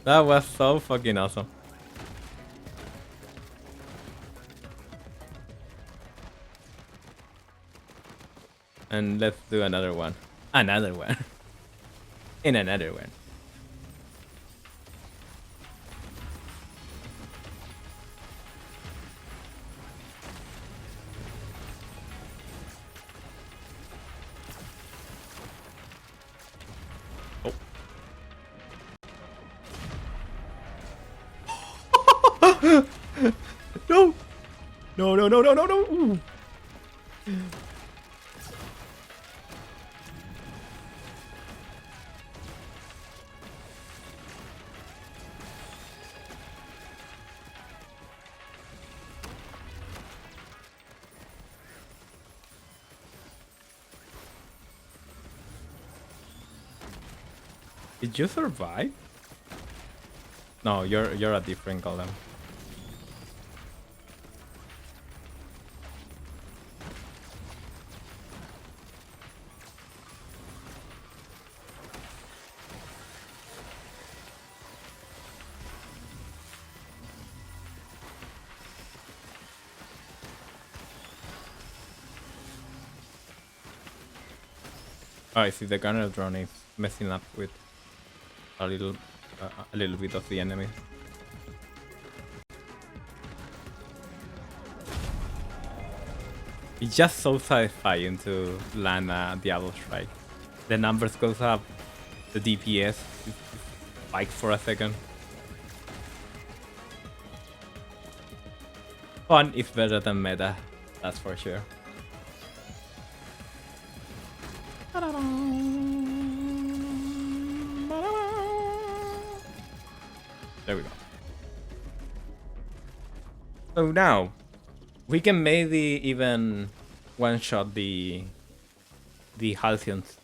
That was so fucking awesome. And let's do another one. Another one. In another one. No! No, no, no, no, no, no! Ooh. Did you survive? No, you're a different golem. Oh, I see the gunner drone is messing up with a little bit of the enemy. It's just so satisfying to land a Diablo Strike. The numbers goes up, the DPS spikes for a second. Fun is better than meta, that's for sure. There we go. So now, we can maybe even one-shot the Halcyonite.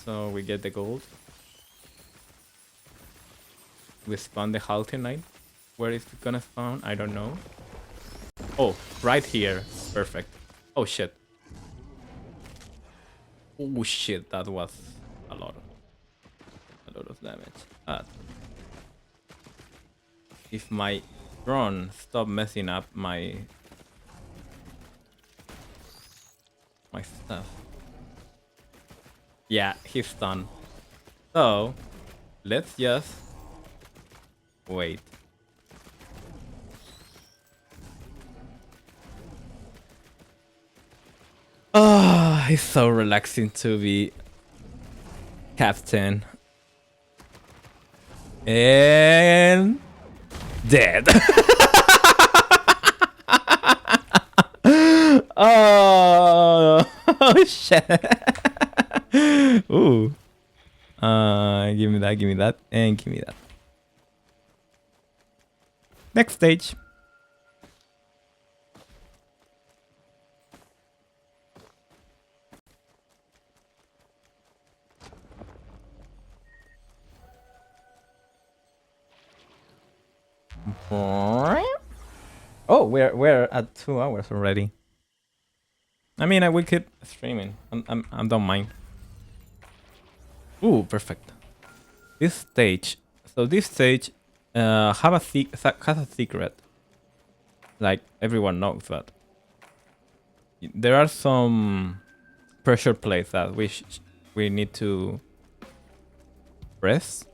So we get the gold. we spawn the Halcyon Knight. Where is it gonna spawn? I don't know. Oh, right here. Perfect. Oh shit. Oh shit, that was a lot of damage. If my drone stop messing up my stuff. Yeah, he's done. So let's just wait. Oh, it's so relaxing to be captain. And dead. Oh, oh shit. Ooh. Give me that, and give me that. Next stage. Oh, we're at 2 hours already. I mean, we could streaming. I don't mind. Ooh, perfect. This stage. So this stage, has a secret. Like everyone knows that. There are some pressure plates that we need to press.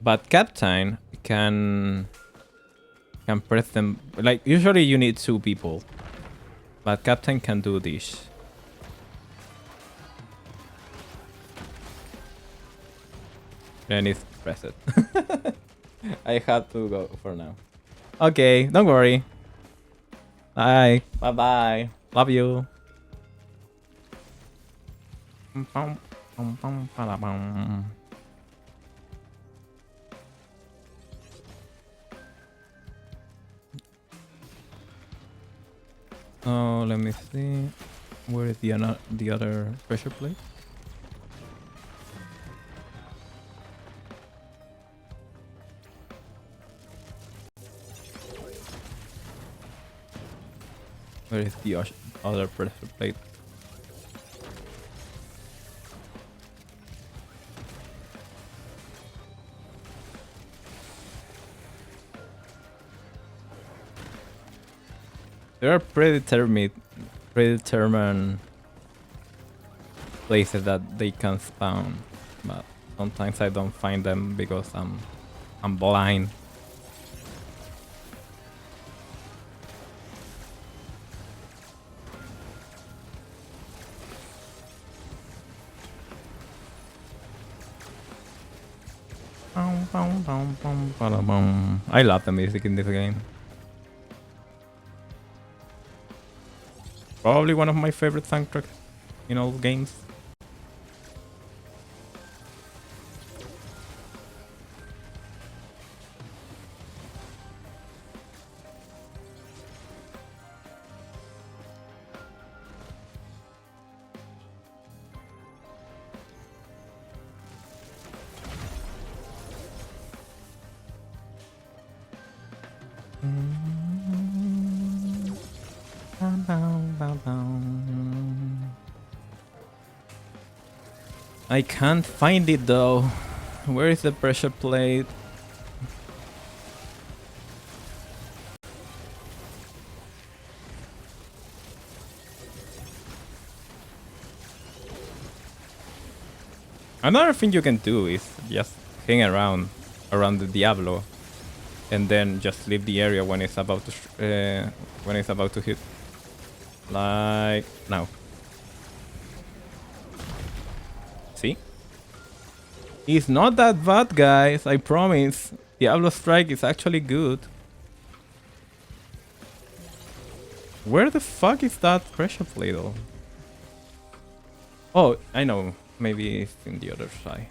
But Captain can press them. Like usually you need 2 people. But Captain can do this. Then it's press it. I had to go for now. Okay, don't worry. Bye. Bye bye. Love you. Oh, let me see. Where is the other pressure plate? Where is the other pressure plate? There are predetermined places that they can spawn, but sometimes I don't find them because I'm blind. I love the music in this game. Probably one of my favorite soundtracks in all games. I can't find it though. Where is the pressure plate? Another thing you can do is just hang around the Diablo, and then just leave the area when it's about to hit. Like now. See? It's not that bad, guys. I promise. Diablo Strike is actually good. Where the fuck is that pressure plate though? Oh, I know. Maybe it's in the other side.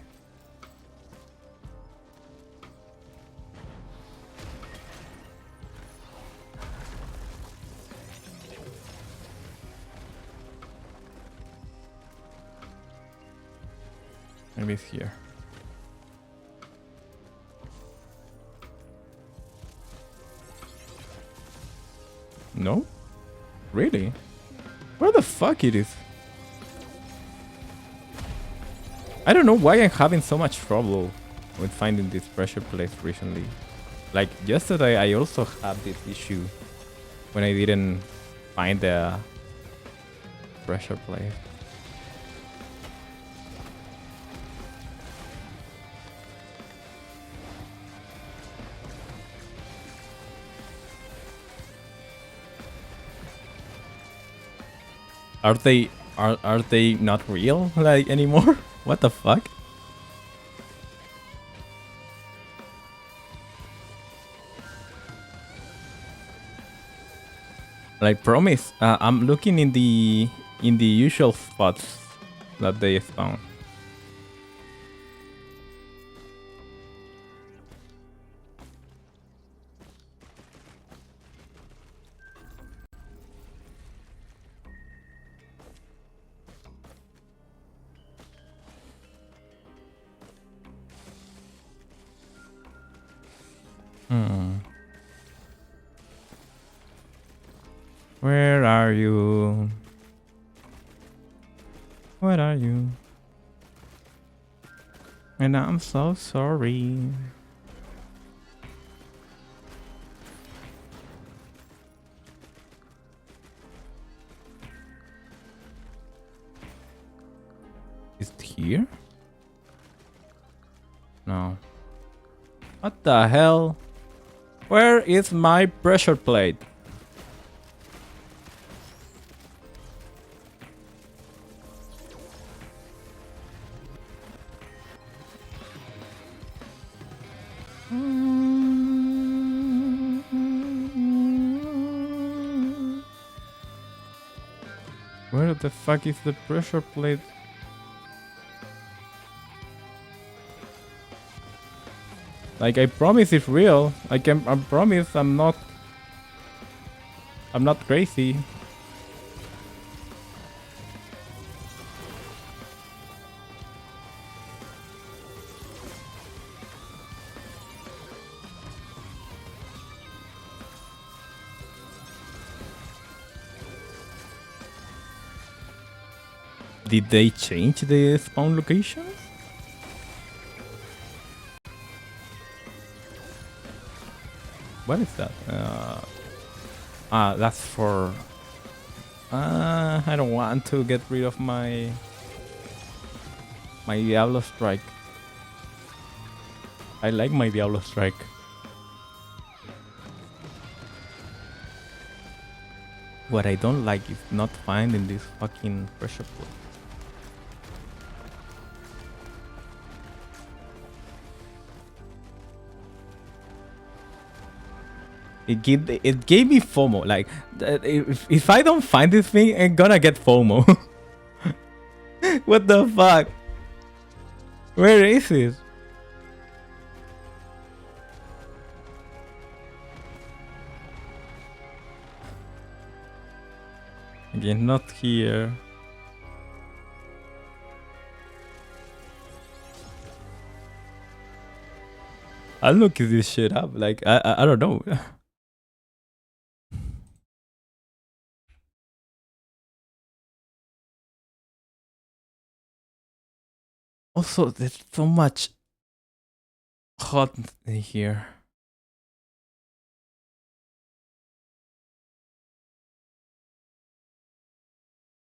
Maybe it's here. Really? Where the fuck it is? I don't know why I'm having so much trouble with finding this pressure plate recently. Like yesterday I also had this issue when I didn't find the pressure plate. Are they not real like anymore? What the fuck? Like promise, I'm looking in the usual spots that they spawn. Where are you? Where are you? And I'm so sorry. Is it here? No. What the hell? Where is my pressure plate? Where the fuck is the pressure plate? Like I promise it's real. I promise I'm not crazy. Did they change the spawn location? What is that? That's for... I don't want to get rid of my Diablo Strike. I like my Diablo Strike. What I don't like is not finding this fucking pressure plate. It gave me FOMO. Like, if I don't find this thing, I'm gonna get FOMO. What the fuck? Where is it? Again, not here. I'll look this shit up. Like, I don't know. Also, there's so much hot in here.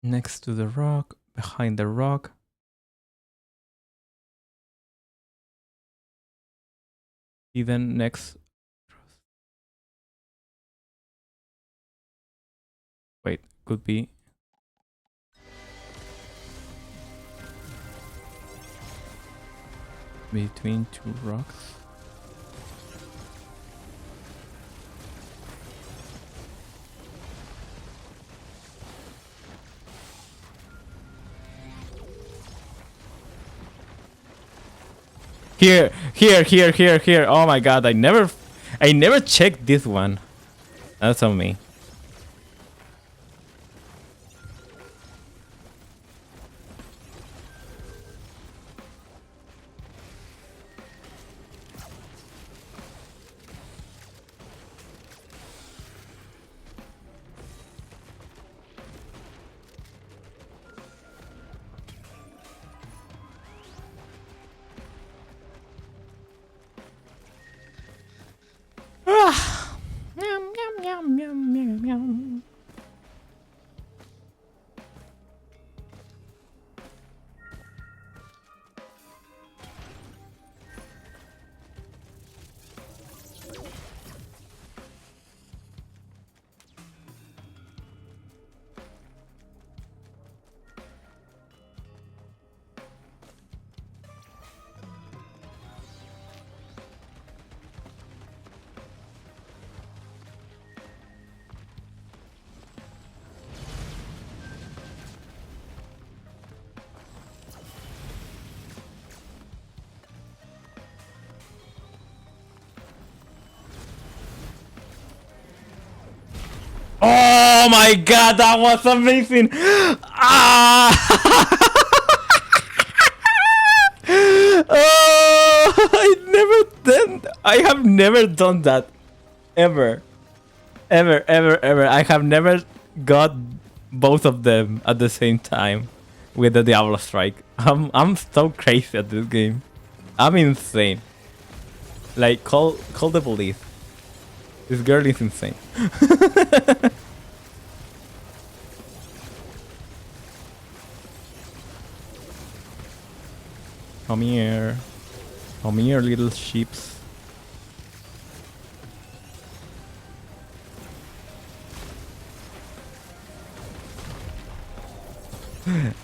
Next to the rock, behind the rock. Even next. Wait, could be. Between two rocks. Here. Oh my god, I never checked this one. That's on me. Oh my god, that was amazing! Ah! Oh, I have never done that. Ever. I have never got both of them at the same time with the Diablo Strike. I'm so crazy at this game. I'm insane. Like, call the police. This girl is insane. Come here. Come here, little sheeps.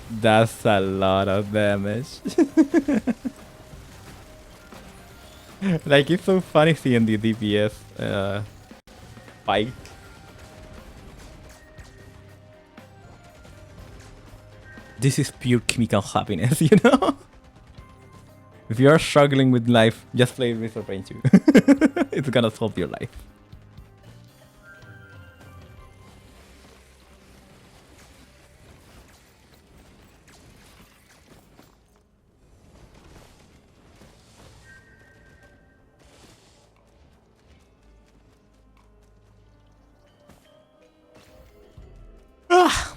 That's a lot of damage. Like, it's so funny seeing the DPS fight. This is pure chemical happiness, you know? If you are struggling with life, just play Mr. Pain 2. It's gonna solve your life. Ah.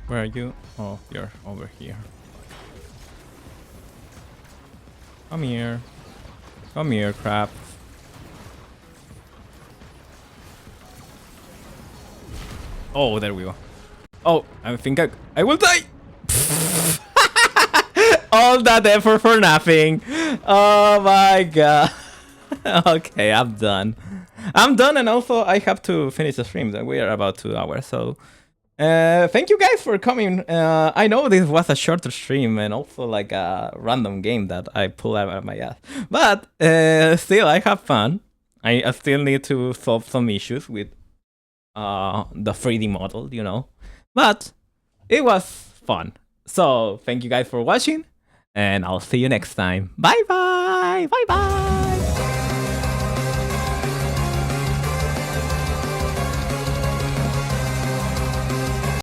Where are you? Oh, you're over here. Come here. Come here, crap. Oh, there we go. Oh, I think I will die! All that effort for nothing. Oh my god. Okay, I'm done. And also I have to finish the stream. We are about 2 hours, so thank you guys for coming. I know this was a shorter stream and also like a random game that I pulled out of my ass, but still I have fun. I still need to solve some issues with the 3D model, you know, but it was fun. So thank you guys for watching, and I'll see you next time. Bye bye. Bye bye.